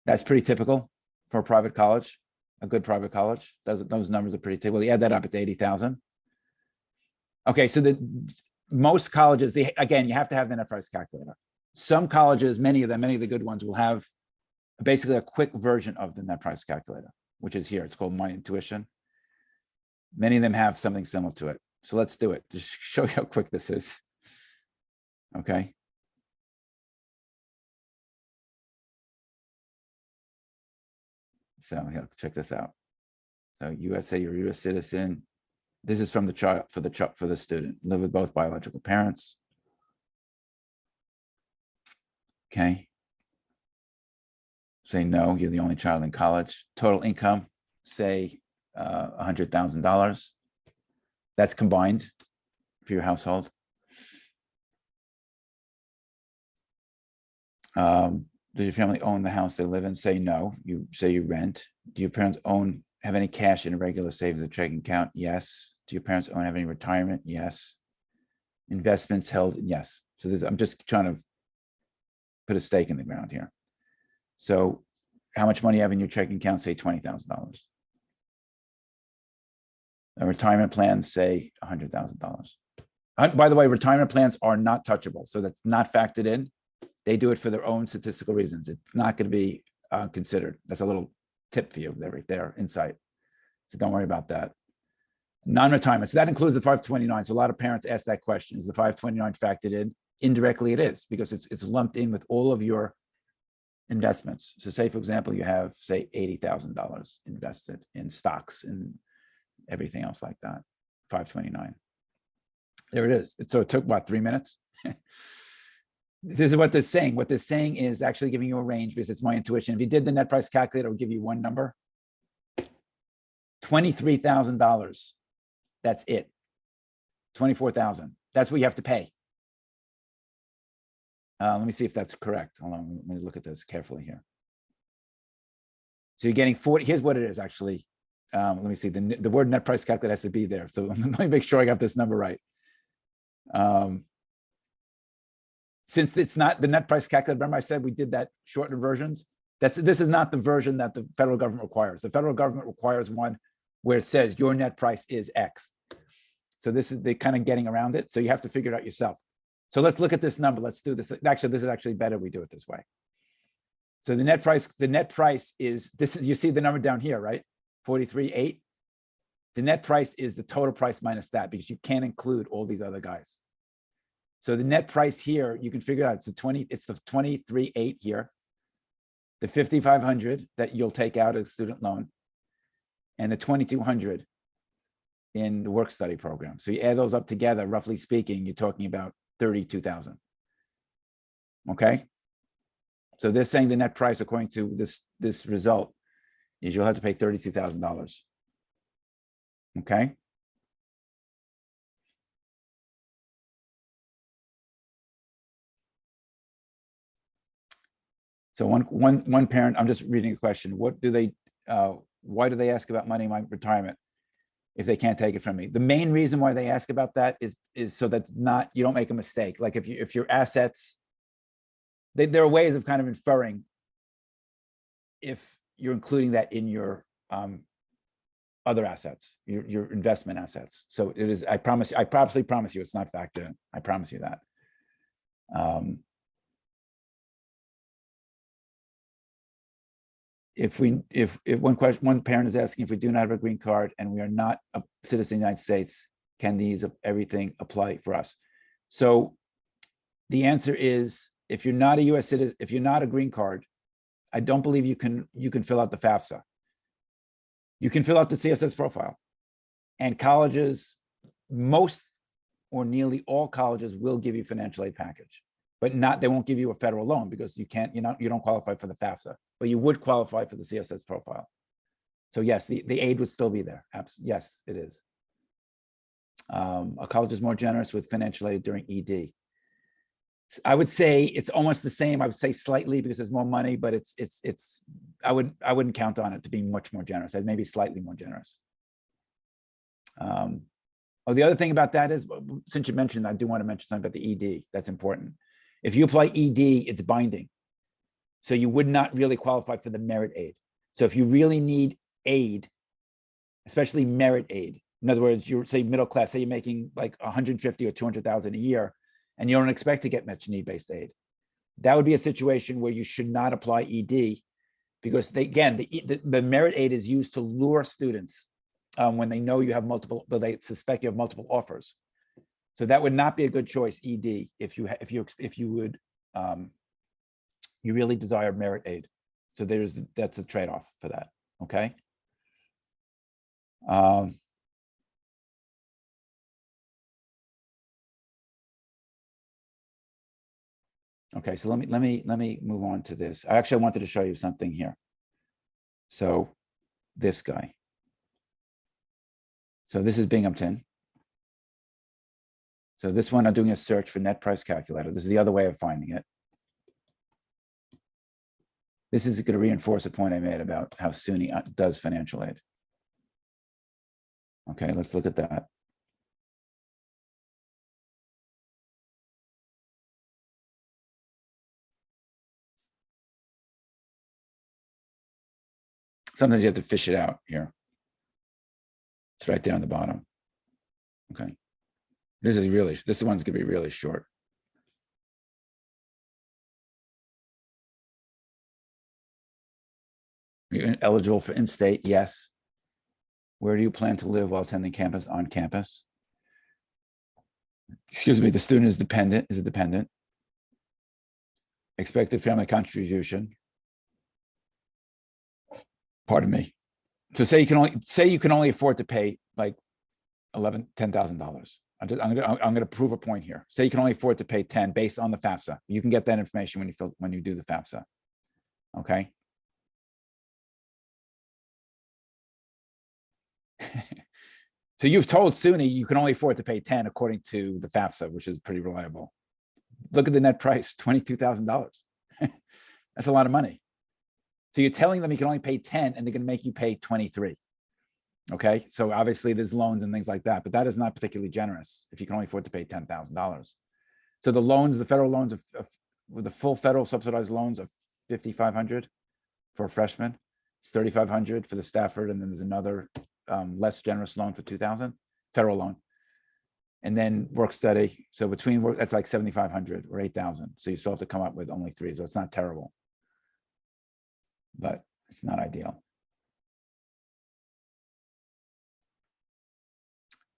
That's pretty typical for a private college, a good private college. Those numbers are pretty typical. You add that up, it's 80,000. Okay, so most colleges, again, you have to have the net price calculator. Some colleges, many of the good ones will have basically a quick version of the net price calculator, which is here. It's called My Intuition. Many of them have something similar to it. So let's do it. Just show you how quick this is. Okay. So here, check this out. So USA, you're a US citizen. This is from the child for the student. Live with both biological parents. Okay. Say no, you're the only child in college. Total income, say $100,000. That's combined for your household. Does your family own the house they live in? Say no. You say you rent. Do your parents have any cash in a regular savings or checking account? Yes. Do your parents have any retirement? Yes. Investments held? Yes. So I'm just trying to put a stake in the ground here. So how much money you have in your checking account? Say $20,000. A retirement plan, say $100,000. By the way, retirement plans are not touchable. So that's not factored in. They do it for their own statistical reasons. It's not going to be considered. That's a little tip for you there, right there, insight. So don't worry about that. Non-retirement. So that includes the 529. So a lot of parents ask that question. Is the 529 factored in? Indirectly, it is, because it's lumped in with all of your investments. So say, for example, you have, say, $80,000 invested in stocks and everything else like that. 529. There it is. So it took, what, 3 minutes? This is what they're saying. What they're saying is actually giving you a range because it's my intuition. If you did the net price calculator, it would give you one number. $23,000. That's it. $24,000. That's what you have to pay. Let me see if that's correct. Hold on. Let me look at this carefully here. So you're getting 40. Here's what it is actually. Let me see. The word net price calculator has to be there. So let me make sure I got this number right. Since it's not the net price calculator, remember I said we did that shortened versions. This is not the version that the federal government requires. The federal government requires one where it says your net price is X. So they're kind of getting around it. So you have to figure it out yourself. So let's look at this number. Let's do this. Actually, this is actually better. We do it this way. So the net price is this. You see the number down here, right? 43.8. The net price is the total price minus that, because you can't include all these other guys. So the net price here, you can figure out it's the 23.8 here, the 5,500 that you'll take out as student loan, and the 2,200 in the work study program. So you add those up together, roughly speaking, you're talking about 32,000. Okay. So they're saying the net price, according to this result, is you'll have to pay $32,000. Okay. So one parent, I'm just reading a question. Why do they ask about money in my retirement if they can't take it from me? The main reason why they ask about that is so that's not, you don't make a mistake. Like if your assets, there are ways of kind of inferring if you're including that in your other assets, your investment assets. So it is, I probably promise you it's not factored in. I promise you that. If one parent is asking if we do not have a green card and we are not a citizen of the United States, can these everything apply for us? So the answer is, if you're not a US citizen, if you're not a green card, I don't believe you can fill out the FAFSA. You can fill out the CSS profile, and colleges, most or nearly all colleges will give you financial aid package, but they won't give you a federal loan because you don't qualify for the FAFSA, but you would qualify for the CSS profile. So yes, the aid would still be there. Yes, it is. A college is more generous with financial aid during ED. I would say it's almost the same. I would say slightly because there's more money, but I wouldn't count on it to be much more generous. I'd maybe slightly more generous. The other thing about that is, since you mentioned, I do want to mention something about the ED. That's important. If you apply ED, it's binding. So you would not really qualify for the merit aid. So if you really need aid, especially merit aid, in other words, you're say middle class, say you're making like 150 or 200,000 a year, and you don't expect to get much need-based aid, that would be a situation where you should not apply ED, because the merit aid is used to lure students when they know you have multiple, but they suspect you have multiple offers. So that would not be a good choice, ED, if you really desire merit aid. So that's a trade-off for that. Okay. Okay, so let me move on to this. I actually wanted to show you something here. So this guy. So this is Binghamton. So this one, I'm doing a search for net price calculator. This is the other way of finding it. This is going to reinforce a point I made about how SUNY does financial aid. Okay, let's look at that. Sometimes you have to fish it out here. It's right there on the bottom. Okay. This one's gonna be really short. Are you eligible for in-state? Yes. Where do you plan to live while attending campus? On campus. Excuse me, the student is a dependent. Expected family contribution. Pardon me. So say you can only afford to pay like $10,000. I'm gonna prove a point here. Say you can only afford to pay 10 based on the FAFSA. You can get that information when you do the FAFSA. Okay. So you've told SUNY you can only afford to pay 10 according to the FAFSA, which is pretty reliable. Look at the net price, $22,000. That's a lot of money. So you're telling them you can only pay 10 and they're going to make you pay 23. Okay. So obviously there's loans and things like that, but that is not particularly generous if you can only afford to pay $10,000. So the loans, the federal loans with the full federal subsidized loans of $5,500 for a freshman, it's $3,500 for the Stafford. And then there's another less generous loan for $2,000 federal loan. And then work study. So between work, that's like $7,500 or $8,000. So you still have to come up with only 3. So it's not terrible, but it's not ideal.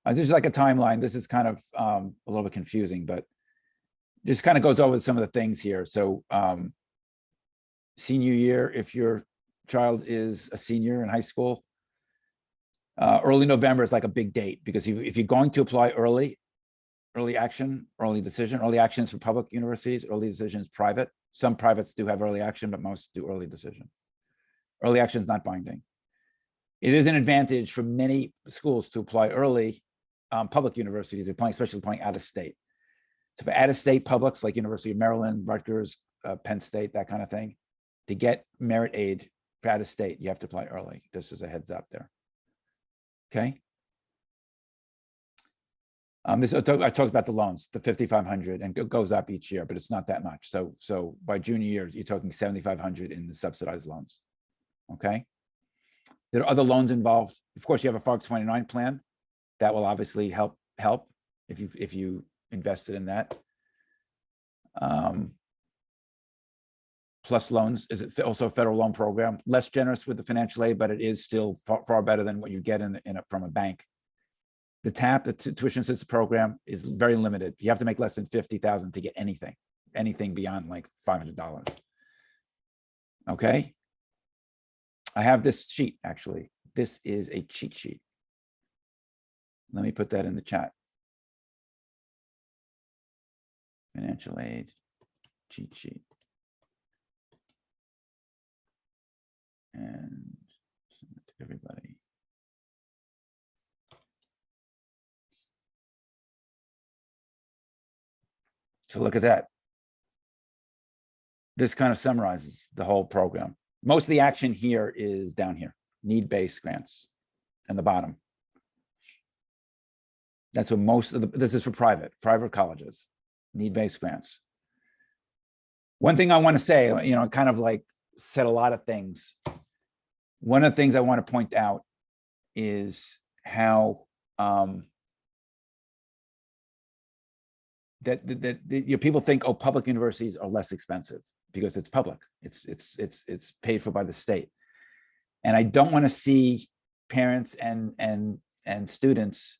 This is like a timeline. This is kind of a little bit confusing, but just kind of goes over some of the things here. So senior year, if your child is a senior in high school, early November is like a big date, because if you're going to apply early action, early decision, early action is for public universities, early decision is private. Some privates do have early action, but most do early decision. Early action is not binding. It is an advantage for many schools to apply early. Public universities, especially applying out of state. So for out of state publics like University of Maryland, Rutgers, Penn State, that kind of thing, to get merit aid for out of state, you have to apply early. Just as a heads up there. Okay. I talked about the loans, the $5,500, and it goes up each year, but it's not that much. So by junior year, you're talking $7,500 in the subsidized loans. Okay. There are other loans involved. Of course, you have a 529 plan. That will obviously help if you invested in that. Plus loans is also a federal loan program, less generous with the financial aid, but it is still far better than what you get from a bank. The TAP, the tuition assistance program, is very limited. You have to make less than 50,000 to get anything beyond like $500. Okay. I have this sheet, actually. This is a cheat sheet. Let me put that in the chat. Financial aid cheat sheet. And send it to everybody. So look at that. This kind of summarizes the whole program. Most of the action here is down here, need-based grants, and the bottom. That's what most of this is for private colleges, need-based grants. One thing I want to say, kind of like said a lot of things. One of the things I want to point out is how people think, oh, public universities are less expensive because it's public. It's paid for by the state. And I don't want to see parents and students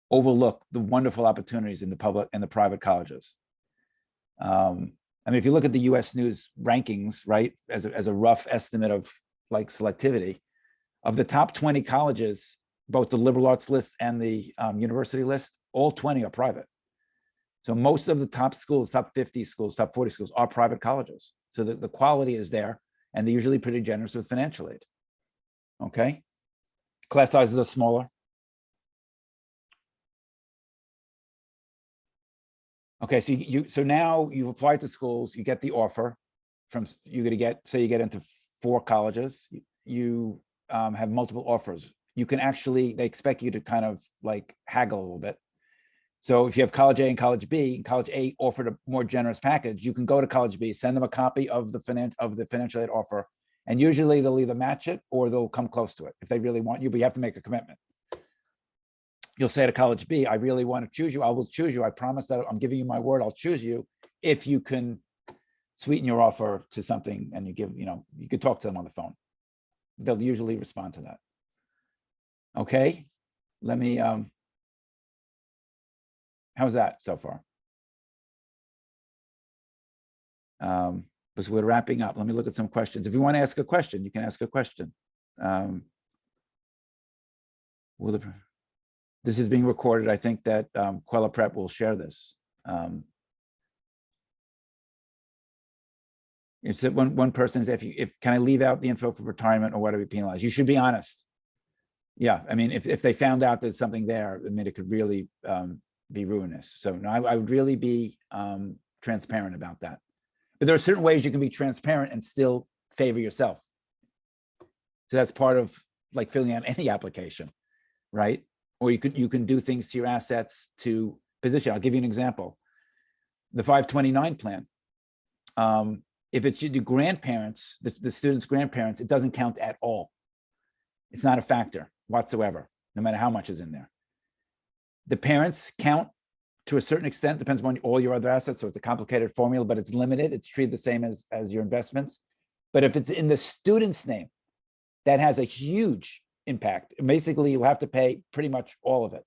overlook the wonderful opportunities in the public and the private colleges. I mean, if you look at the US News rankings, right, as a rough estimate of like selectivity, of the top 20 colleges, both the liberal arts list and the university list, all 20 are private. So most of the top schools, top 50 schools, top 40 schools are private colleges. So the quality is there, and they're usually pretty generous with financial aid. Okay. Class sizes are smaller. Okay, so now you've applied to schools, you get the offer from, you're gonna get, say you get into 4 colleges, you have multiple offers. You can actually, they expect you to kind of like haggle a little bit. So if you have college A and college B, and college A offered a more generous package, you can go to college B, send them a copy of the financial aid offer, and usually they'll either match it or they'll come close to it if they really want you, but you have to make a commitment. You'll say to college B, I really want to choose you. I will choose you. I promise that I'm giving you my word. I'll choose you if you can sweeten your offer to something and you give, you could talk to them on the phone. They'll usually respond to that. Okay. Let me, how's that so far? Because we're wrapping up. Let me look at some questions. If you want to ask a question, you can ask a question. This is being recorded. I think that Kweller Prep will share this. It's that one person says, if can I leave out the info for retirement or what are we penalized? You should be honest. Yeah, I mean, if they found out there's something there, I mean, it could really be ruinous. So no, I would really be transparent about that. But there are certain ways you can be transparent and still favor yourself. So that's part of like filling out any application, right? Or you can do things to your assets to position. I'll give you an example. The 529 plan. If it's the grandparents, the student's grandparents, it doesn't count at all. It's not a factor whatsoever, no matter how much is in there. The parents count to a certain extent, depends on all your other assets. So it's a complicated formula, but it's limited. It's treated the same as your investments. But if it's in the student's name, that has a huge impact. Basically, you'll have to pay pretty much all of it.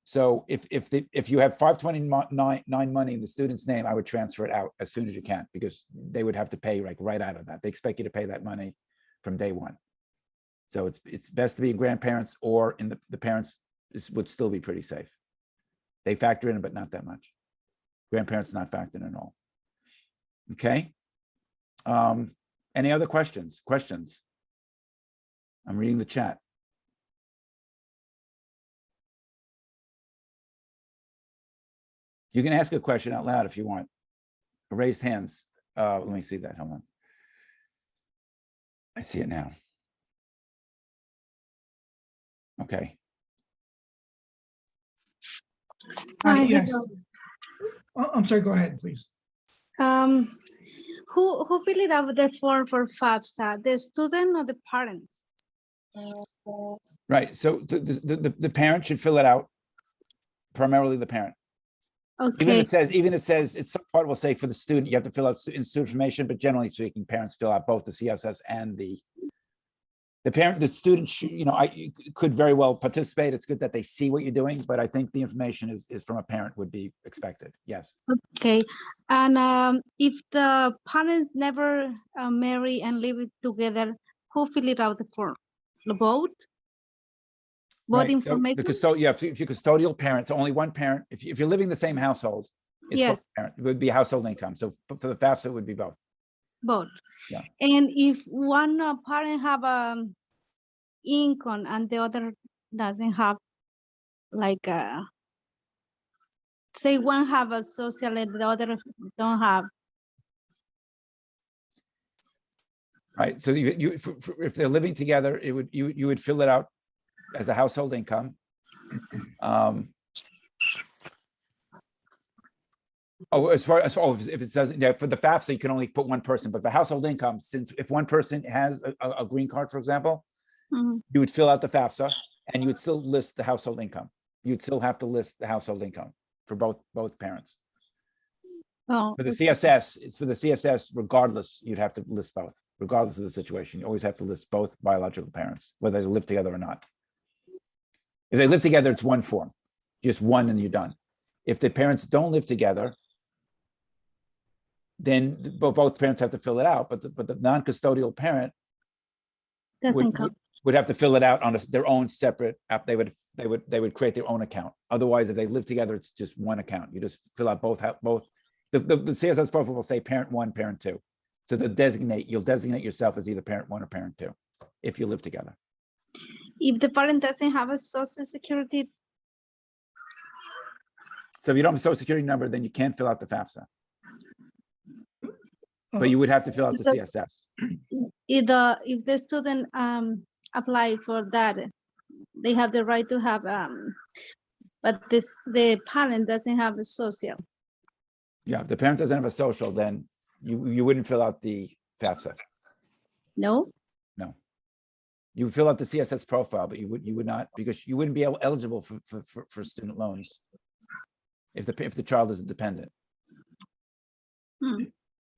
So if you have 529 money in the student's name, I would transfer it out as soon as you can, because they would have to pay like right out of that. They expect you to pay that money from day one. So it's best to be in grandparents or in the parents would still be pretty safe. They factor in, but not that much. Grandparents not factored in at all. Okay. Any other questions? I'm reading the chat. You can ask a question out loud if you want. Raised hands. Let me see that. Hold on. I see it now. Okay. Hi, Hi, yes. hello. I'm sorry, go ahead, please. Who filled out the form for FAFSA, the student or the parents? Right, so the parent should fill it out, primarily the parent. Okay. Even it says, it's some part will say for the student, you have to fill out student information, but generally speaking, parents fill out both the CSS and the parent, the student, I could very well participate. It's good that they see what you're doing, but I think the information is from a parent would be expected. Yes. Okay. And if the parents never marry and live it together, who fill it out the form? The both? Both Right, so information? if you're custodial parents, only one parent, if you're living in the same household, it's Yes. both parent, it would be household income. So for the FAFSA, it would be both. Both. Yeah. And if one parent have income and the other doesn't have, like say one have a social and the other don't have. Right, so if they're living together, you would fill it out as a household income. If it says, for the FAFSA, you can only put one person, but the household income, since if one person has a green card, for example, Mhm. you would fill out the FAFSA and you would still list the household income. You'd still have to list the household income for both parents. Oh, For the okay. CSS, it's for the CSS, regardless, you'd have to list both, regardless of the situation. You always have to list both biological parents, whether they live together or not. If they live together, it's one form, just one and you're done. If the parents don't live together, then both parents have to fill it out, but the non-custodial parent Doesn't count. would have to fill it out on their own separate app. They would create their own account. Otherwise, if they live together, it's just one account. You just fill out both. The CSS profile will say parent one, parent two. So you'll designate yourself as either parent one or parent two if you live together. If the parent doesn't have a social security, So if you don't have a social security number, then you can't fill out the FAFSA, Oh, but you would have to fill out the Because- CSS. if the student apply for that, they have the right to have but the parent doesn't have a social. Yeah, if the parent doesn't have a social, then you wouldn't fill out the FAFSA. No? No. You would fill out the CSS profile, but you would not, because you wouldn't be eligible for student loans if the child is a dependent.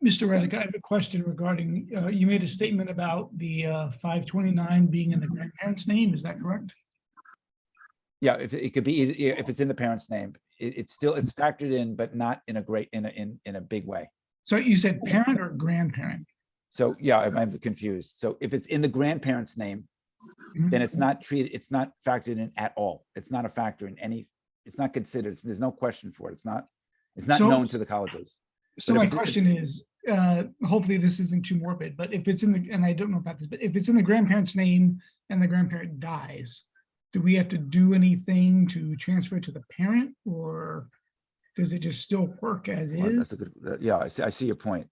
Mr. Reddick, I have a question regarding, you made a statement about the 529 being in the grandparent's name. Is that correct? Yeah, if it could be, if it's in the parent's name, it's factored in, but not in a big way. So you said parent or grandparent? So yeah, I'm confused. So if it's in the grandparent's name, then it's not treated, it's not factored in at all. It's not a factor in any, it's not considered, there's no question for it. It's not So- known to the colleges. So But if my it's- question is, hopefully this isn't too morbid, but if it's in the, and I don't know about this, but if it's in the grandparent's name and the grandparent dies, do we have to do anything to transfer it to the parent, or does it just still work as Well, is? that's a good, yeah, I see your point.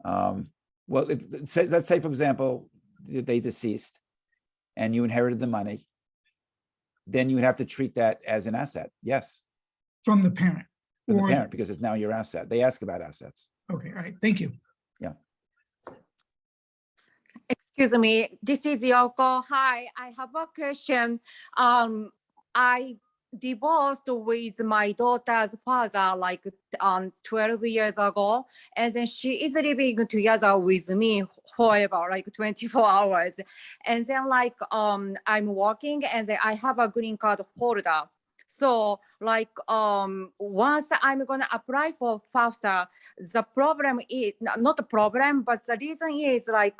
Well, let's say, for example, they deceased and you inherited the money, then you would have to treat that as an asset. Yes, From the parent? from the Or- parent, because it's now your asset. They ask about assets. Okay, all right, thank you. Excuse me, this is Yoko. Hi, I have a question. I divorced with my daughter's father like 12 years ago, and then she is living together with me forever, like 24 hours. And then like I'm working, and then I have a green card holder. So like once I'm gonna apply for FAFSA, the problem is not the problem, but the reason is like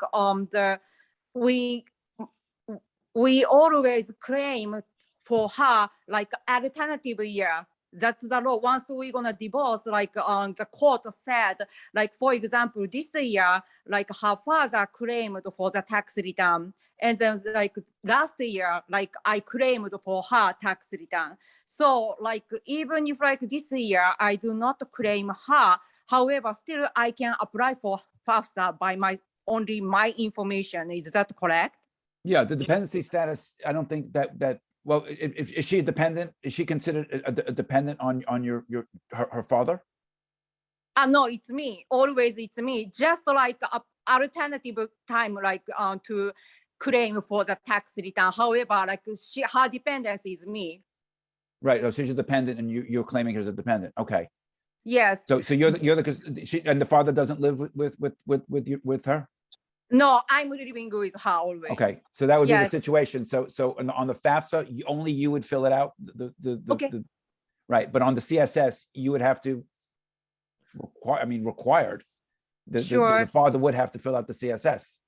we always claim for her like alternative year. That's the law. Once we're gonna divorce, like the court said, like for example, this year, like her father claimed for the tax return. And then like last year, like I claimed for her tax return. So like even if like this year, I do not claim her, however, still I can apply for FAFSA by only my information. Is that correct? Yeah, the dependency status, I don't think well, is she a dependent? Is she considered a dependent on her father? No, it's me. Always it's me. Just like a alternative time, like to claim for the tax return. However, like her dependency is me. Right. Oh, so she's a dependent and you're claiming her as a dependent. Okay. Yes. So you're the, and the father doesn't live with her? No, I'm living with her always. Okay. So that would be the Yes. situation. So on the FAFSA, only you would fill it out. Okay. Right. But on the CSS, you would have to required. Sure. The father would have to fill out the CSS.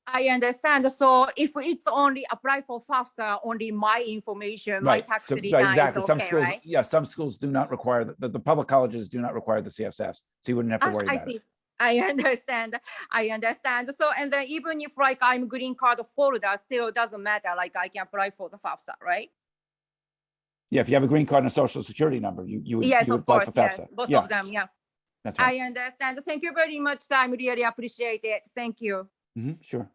I understand. So if it's only apply for FAFSA, only my information, my Right. tax So, return exactly. is Some okay, schools, right? yeah, some schools do not require the public colleges do not require the CSS. So you wouldn't have to worry I about see. it. I understand. I understand. So, and then even if like I'm green card folder, still doesn't matter. Like I can apply for the FAFSA, right? Yeah, if you have a green card and a social security number, you would Yes, you would of apply course. for Yes, FAFSA. both Yeah, of them. Yeah, that's I right. understand. Thank you very much. I really appreciate it. Thank you. Sure.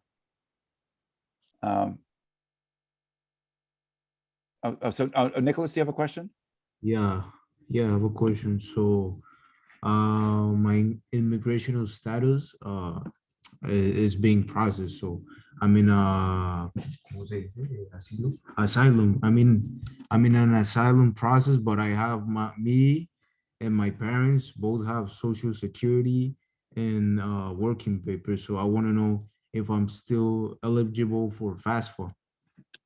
Nicholas, do you have a question? Yeah, I have a question. So, my immigration status is being processed. So, I'm in ¿cómo se dice? Asylum. I'm in an asylum process, but I have me and my parents both have social security and working papers. So I want to know if I'm still eligible for FAFSA.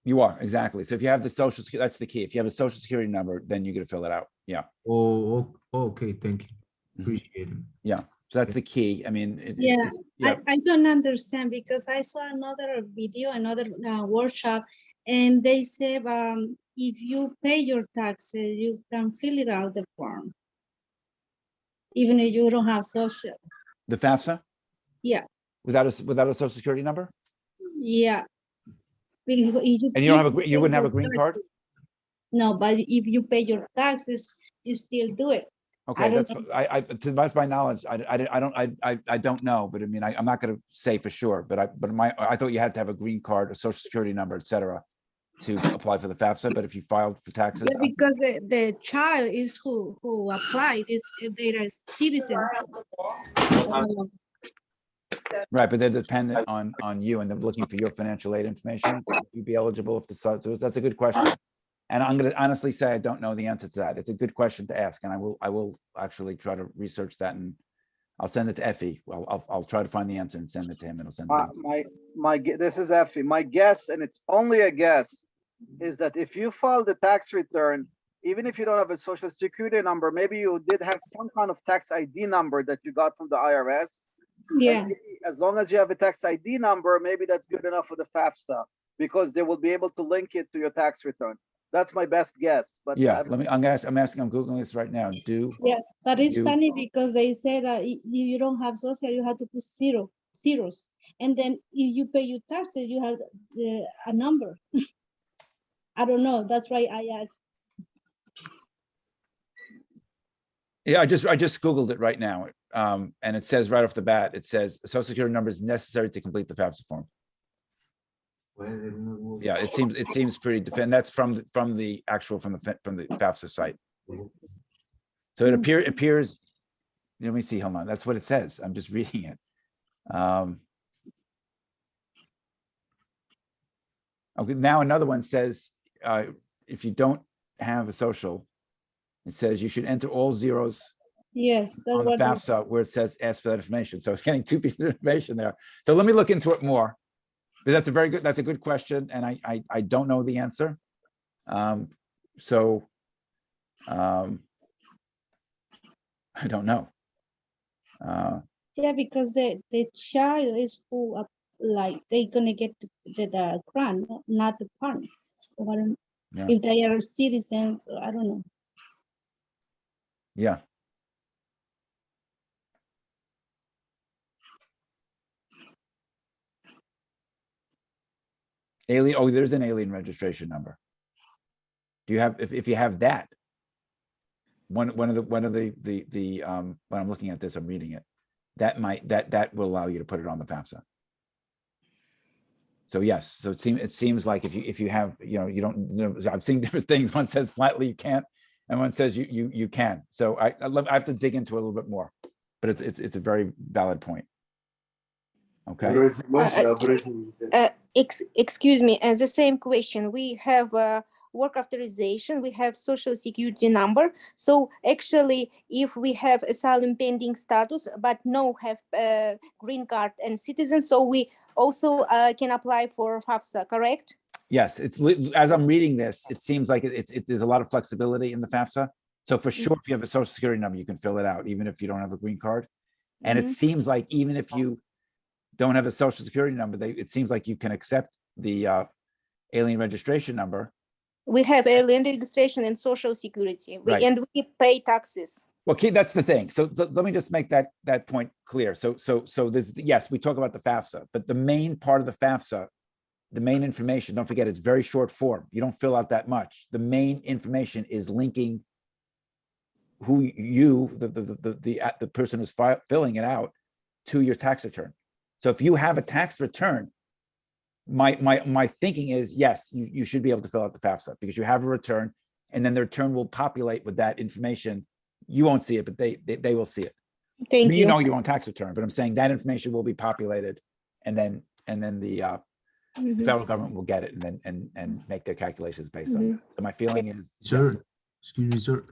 You are, exactly. So if you have the social security, that's the key. If you have a social security number, then you get to fill it out. Yeah. Oh, okay. Thank you. Mhm. Appreciate it. Yeah. So that's the key. I mean, Yeah, yeah. I don't understand because I saw another video, another workshop, and they say if you pay your taxes, you can fill it out the form, even if you don't have social. The FAFSA? Yeah, Without a social security number? yeah. Because if And you don't have if you pay wouldn't have your a green card? taxes- No, but if you pay your taxes, you still do it. Okay, don't that's to my knowledge, I don't know, but I mean, I'm not going to say for sure, but I thought you had to have a green card, a social security number, et cetera, to apply for the FAFSA. But if you filed for taxes, Yeah, because the child is who applied is they're citizens. right, but they're dependent on you, and they're looking for your financial aid information. You'd be eligible if that's a good question. And I'm going to honestly say I don't know the answer to that. It's a good question to ask, and I will actually try to research that, and I'll send it to Effie. I'll try to find the answer and send it to him, and I'll send it. This is Effie. My guess, and it's only a guess, is that if you file the tax return, even if you don't have a social security number, maybe you did have some kind of tax ID number that you got from the IRS. Yeah. And maybe as long as you have a tax ID number, maybe that's good enough for the FAFSA because they will be able to link it to your tax return. That's my best guess. But Yeah, I'm Googling this right now. Yeah, but it's you- funny because they say that if you don't have social, you have to put zeros. And then if you pay your taxes, you have a number. I don't know. That's why I asked. Yeah, I just Googled it right now. And it says right off the bat, it says a social security number is necessary to complete the FAFSA form. Yeah, it seems pretty defend. That's from the FAFSA site. So it appears. Let me see. Hold on. That's what it says. I'm just reading it. Okay. Now another one says if you don't have a social, it says you should enter all zeros Yes, that's on the what. FAFSA where it says ask for that information. So it's getting two pieces of information there. So let me look into it more. But that's a good question, and I don't know the answer. I don't know. Yeah, because the child is who like they're gonna get the grant, not the parents. So I don't, Yeah. if they are citizens, I don't know. Yeah. Alien. Oh, there's an alien registration number. Do you have if you have that? One of the when I'm looking at this, I'm reading it. That will allow you to put it on the FAFSA. So yes, so it seems like if you have you don't I've seen different things. One says flatly you can't, and one says you can. So I have to dig into it a little bit more, but it's a very valid point. Okay. Excuse me, and the same question. We have work authorization, we have social security number. So actually, if we have asylum pending status, but no have green card and citizen, so we also can apply for FAFSA, correct? Yes, as I'm reading this, it seems like there's a lot of flexibility in the FAFSA. So for sure, if you have a social security number, you can fill it out, even if you don't have a green card. And it seems like even if you don't have a social security number, it seems like you can accept the alien registration number. We have alien registration and social security, Right. and we pay taxes. Well, that's the thing. So let me just make that point clear. So there's, yes, we talk about the FAFSA, but the main part of the FAFSA, the main information, don't forget, it's very short form. You don't fill out that much. The main information is linking who the person who's filling it out to your tax return. So if you have a tax return, my thinking is, yes, you should be able to fill out the FAFSA because you have a return, and then the return will populate with that information. You won't see it, but they will see it. Thank you. You know your own tax return, but I'm saying that information will be populated, and then the federal government will get it and make their calculations based on that. So my feeling is, Sir, yes. excuse me, sir.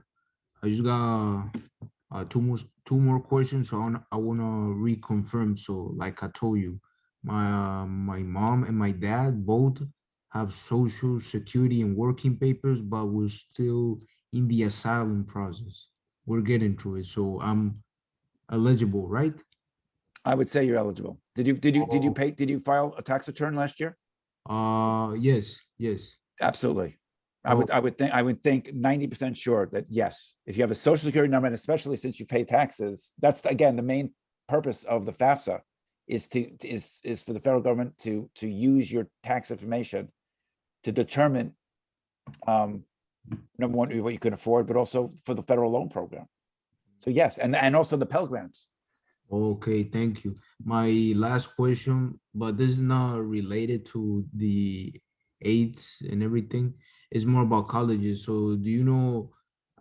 I just got two more questions. So I wanna reconfirm. So like I told you, my mom and my dad both have social security and working papers, but we're still in the asylum process. We're getting through it, so I'm eligible, right? I would say you're eligible. Did you file a tax return last year? Yes. Absolutely. I would think 90% sure that yes, if you have a social security number, and especially since you pay taxes, that's again the main purpose of the FAFSA is for the federal government to use your tax information to determine number one, what you can afford, but also for the federal loan program. So yes, and also the Pell Grants. Okay, thank you. My last question, but this is not related to the aids and everything. It's more about colleges. So do you know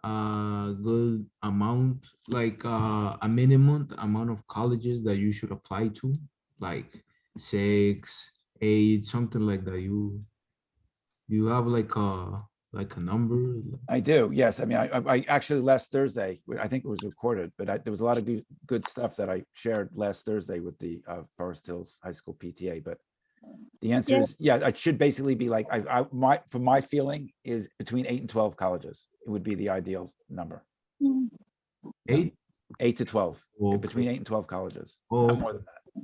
a good amount, like a minimum amount of colleges that you should apply to, like 6, 8, something like that? You have like a number? I do, yes. I mean, I actually last Thursday, I think it was recorded, but there was a lot of good stuff that I shared last Thursday with the Forest Hills High School PTA. But the answer is, yeah, it should basically be like from my feeling is between 8 and 12 colleges. It would be the ideal number. 8? 8 to 12, Okay. between 8 and 12 colleges, Oh, not more than that.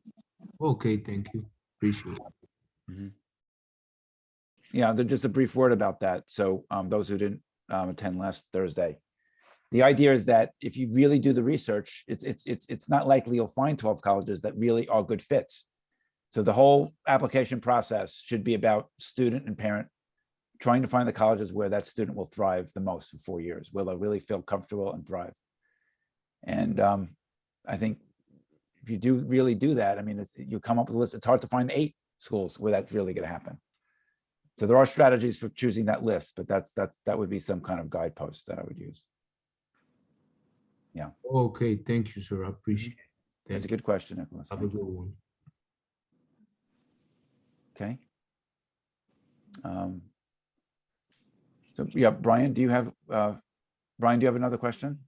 okay, thank you. Appreciate it. Mhm. Yeah, just a brief word about that. So those who didn't attend last Thursday, the idea is that if you really do the research, it's not likely you'll find 12 colleges that really are good fits. So the whole application process should be about student and parent trying to find the colleges where that student will thrive the most for 4 years, where they'll really feel comfortable and thrive. And I think if you really do that, I mean, you come up with a list. It's hard to find 8 schools where that's really going to happen. So there are strategies for choosing that list, but that would be some kind of guidepost that I would use. Yeah. Okay, thank you, sir. I appreciate it. That's a good question, Nicholas. Have a good one. Okay. So yeah, Brian, do you have another question?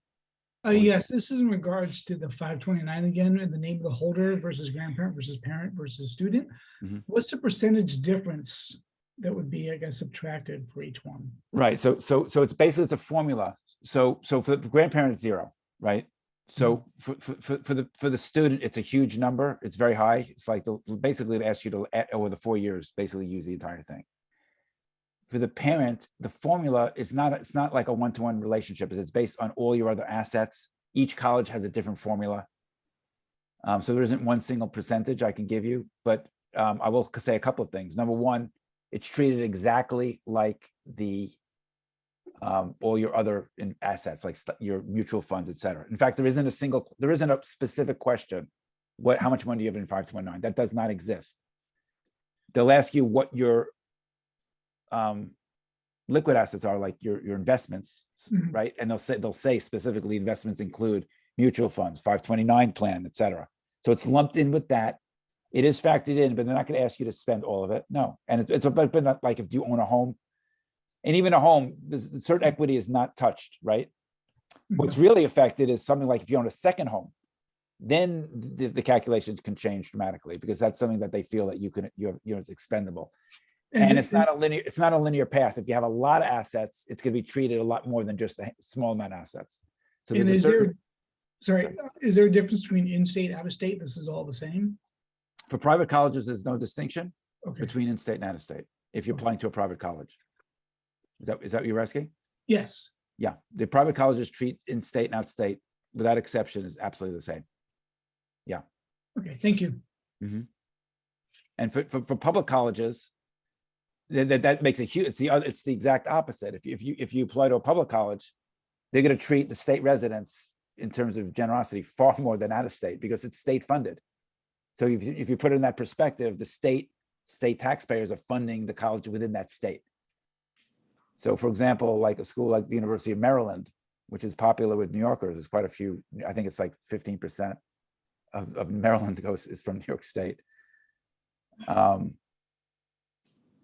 Yes, this is in regards to the 529 again, and the name of the holder versus grandparent versus parent versus student. Mhm. What's the percentage difference that would be, I guess, subtracted for each one? Right. So it's basically, it's a formula. So for the grandparent, it's 0, right? So for the student, it's a huge number. It's very high. It's like basically to ask you to, over the 4 years, basically use the entire thing. For the parent, the formula is it's not like a one-to-one relationship. It's based on all your other assets. Each college has a different formula. So there isn't one single percentage I can give you, but I will say a couple of things. Number one, it's treated exactly like the all your other assets, like your mutual funds, et cetera. In fact, there isn't a specific question, how much money do you have in 529? That does not exist. They'll ask you what your liquid assets are, like your investments, right? And they'll say specifically investments include mutual funds, 529 plan, et cetera. So it's lumped in with that. It is factored in, but they're not going to ask you to spend all of it. No. And it's but not like if you own a home, and even a home, there's certain equity is not touched, right? What's really affected is something like if you own a second home, then the calculations can change dramatically, because that's something that they feel that it's expendable. And it's not a linear path. If you have a lot of assets, it's going to be treated a lot more than just a small amount of assets. So And there's a is certain, is there a difference between in-state, out-of-state? This is all the same? for private colleges, there's no distinction Okay, between in-state and out-of-state if you're applying to a private college. Is that what you're asking? yes. Yeah, the private colleges treat in-state and out-state without exception is absolutely the same. Okay, thank you. And for public colleges, that makes a huge, it's the exact opposite. If you apply to a public college, they're going to treat the state residents in terms of generosity far more than out of state, because it's state funded. So if you put it in that perspective, the state taxpayers are funding the college within that state. So for example, like a school like the University of Maryland, which is popular with New Yorkers, there's quite a few, I think it's like 15% of Maryland is from New York State.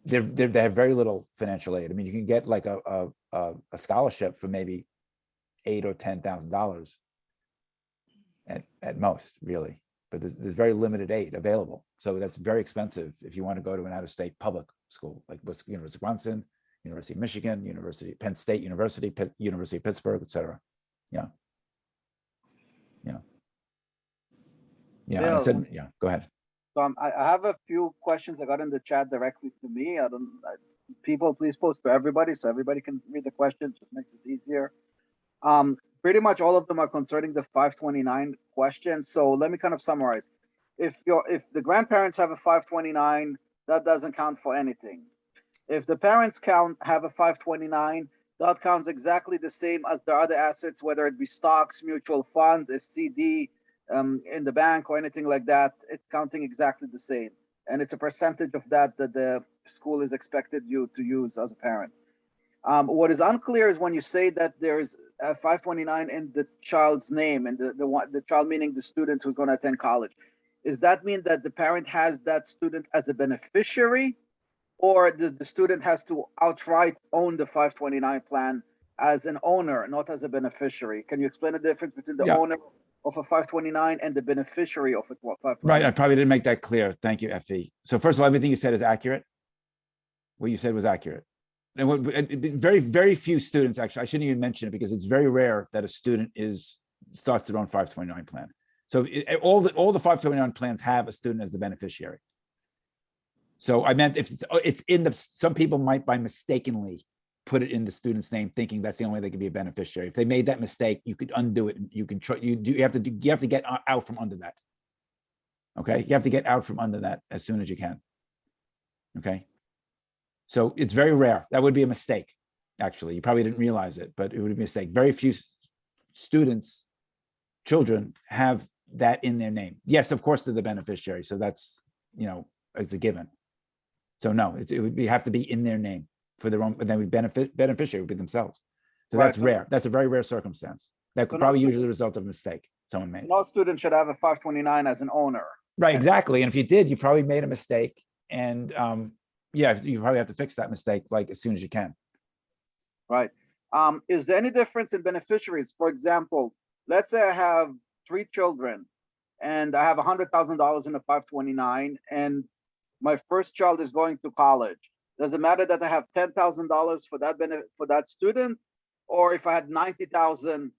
They have very little financial aid. I mean, you can get like a scholarship for maybe $8,000 or $10,000 at most, really. But there's very limited aid available. So that's very expensive if you want to go to an out-of-state public school, like University of Wisconsin, University of Michigan, Penn State University, University of Pittsburgh, et cetera. Yeah. Bill, Go ahead. So I have a few questions I got in the chat directly to me. People, please post to everybody so everybody can read the questions. Just makes it easier. Pretty much all of them are concerning the 529 question. So let me kind of summarize. If the grandparents have a 529, that doesn't count for anything. If the parents have a 529, that counts exactly the same as their other assets, whether it be stocks, mutual funds, a CD, in the bank or anything like that. It's counting exactly the same, and it's a percentage of that the school is expected you to use as a parent. What is unclear is when you say that there's a 529 in the child's name, and the child meaning the student who's going to attend college. Does that mean that the parent has that student as a beneficiary, or the student has to outright own the 529 plan as an owner, not as a beneficiary? Can you explain the difference between the owner of a 529 and the beneficiary of a 529? Right, I probably didn't make that clear. Thank you, Effie. So first of all, everything you said is accurate. What you said was accurate. And very, very few students, actually, I shouldn't even mention it because it's very rare that a student starts their own 529 plan. So all the 529 plans have a student as the beneficiary. So I meant if it's in some people might by mistakenly put it in the student's name, thinking that's the only way they could be a beneficiary. If they made that mistake, you could undo it. You can try. You have to get out from under that. Okay, you have to get out from under that as soon as you can. Okay, so it's very rare. That would be a mistake. Actually, you probably didn't realize it, but it would be a mistake. Very few children have that in their name. Yes, of course they're the beneficiary. So that's it's a given. So no, it would have to be in their name for their own, but then beneficiary would be themselves. So that's rare. That's a very rare circumstance. That could probably usually the result of a mistake someone made. No student should have a 529 as an owner. Right, exactly. And if you did, you probably made a mistake. And you probably have to fix that mistake like as soon as you can. Right. Is there any difference in beneficiaries? For example, let's say I have 3 children and I have $100,000 in a 529, and my first child is going to college. Does it matter that I have $10,000 for that student, or if I had 90,000,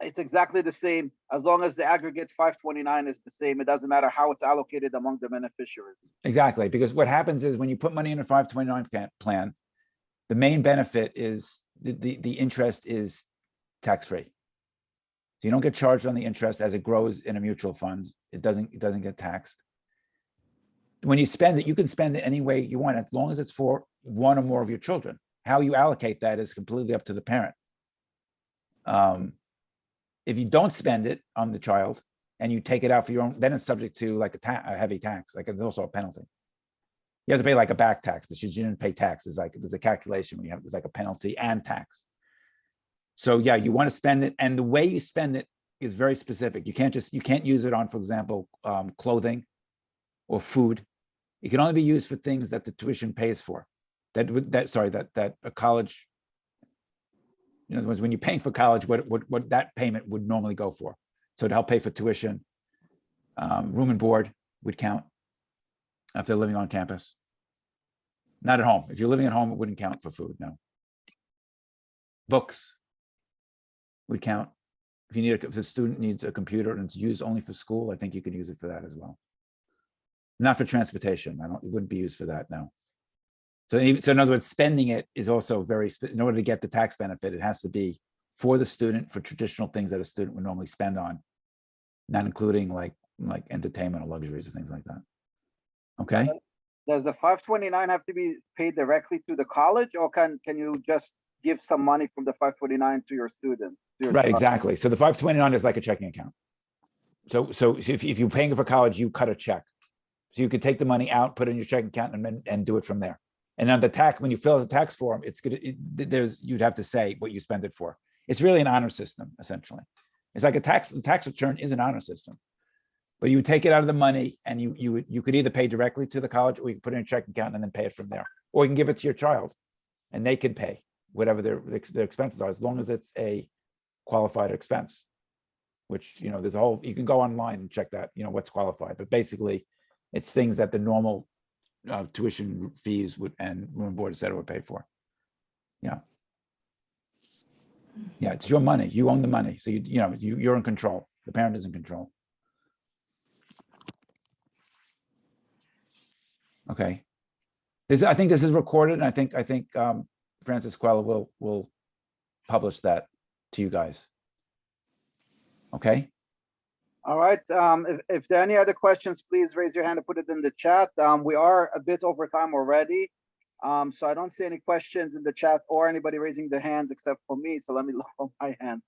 it's exactly the same as long as the aggregate 529 is the same. It doesn't matter how it's allocated among the beneficiaries. Exactly, because what happens is when you put money in a 529 plan, the main benefit is the interest is tax-free. So you don't get charged on the interest as it grows in a mutual fund. It doesn't get taxed. When you spend it, you can spend it any way you want, as long as it's for one or more of your children. How you allocate that is completely up to the parent. If you don't spend it on the child and you take it out for your own, then it's subject to like a heavy tax. Like it's also a penalty. You have to pay like a back tax, but you didn't pay tax. There's a calculation when there's like a penalty and tax. So yeah, you want to spend it, and the way you spend it is very specific. You can't use it on, for example, clothing or food. It can only be used for things that the tuition pays for. That a college, in other words, when you're paying for college, what that payment would normally go for. So to help pay for tuition, room and board would count if they're living on campus. Not at home. If you're living at home, it wouldn't count for food, no. Books would count. If the student needs a computer and it's used only for school, I think you could use it for that as well. Not for transportation. It wouldn't be used for that, no. So in other words, spending it is also in order to get the tax benefit, it has to be for the student, for traditional things that a student would normally spend on, not including like entertainment or luxuries or things like that. Okay. Does the 529 have to be paid directly to the college, or can you just give some money from the 529 to your student? Right, exactly. So the 529 is like a checking account. So if you're paying for college, you cut a check. So you could take the money out, put it in your checking account, and do it from there. And on the tax, when you fill out the tax form, you'd have to say what you spend it for. It's really an honor system, essentially. It's like the tax return is an honor system. But you would take it out of the money, and you could either pay directly to the college, or you could put it in a checking account and then pay it from there. Or you can give it to your child, and they could pay whatever their expenses are, as long as it's a qualified expense. Which, there's a whole, you can go online and check that, what's qualified. But basically, it's things that the normal tuition fees and room and board, et cetera, would pay for. Yeah, it's your money. You own the money, so you're in control. The parent is in control. Okay, I think this is recorded, and I think Francis Kweller will publish that to you guys. Okay. All right. If there are any other questions, please raise your hand and put it in the chat. We are a bit over time already, so I don't see any questions in the chat or anybody raising their hands except for me. So let me look on my hand.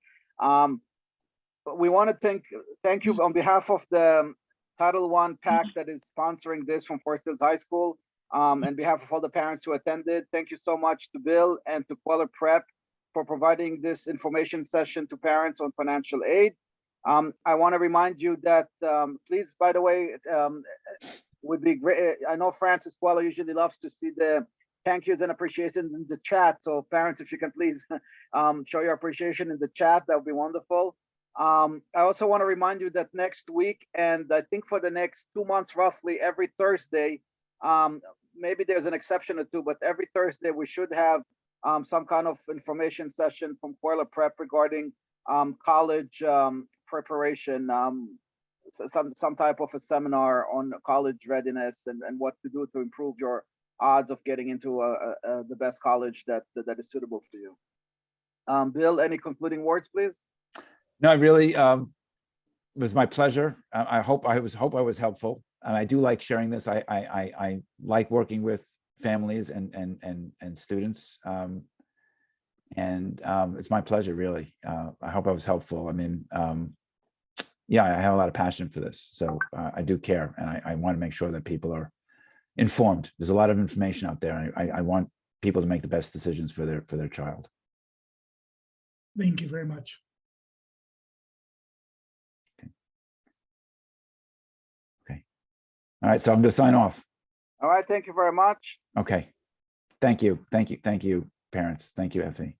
But we want to thank you on behalf of the Title I PAC that is sponsoring this from Forest Hills High School. On behalf of all the parents who attended, thank you so much to Bill and to Kweller Prep for providing this information session to parents on financial aid. I want to remind you that, please, by the way, would be great. I know Francis Kweller usually loves to see the thank yous and appreciation in the chat. So parents, if you can please show your appreciation in the chat, that would be wonderful. I also want to remind you that next week, and I think for the next 2 months, roughly every Thursday, maybe there's an exception or two, but every Thursday we should have some kind of information session from Kweller Prep regarding college preparation, some type of a seminar on college readiness and what to do to improve your odds of getting into the best college that is suitable for you. Bill, any concluding words, please? No, it really was my pleasure. I hope I was helpful. I do like sharing this. I like working with families and students. And it's my pleasure, really. I hope I was helpful. I mean, yeah, I have a lot of passion for this, so I do care, and I want to make sure that people are informed. There's a lot of information out there, and I want people to make the best decisions for their child. Thank you very much. Okay. All right, so I'm going to sign off. All right, thank you very much. Okay. Thank you, parents. Thank you, Effie.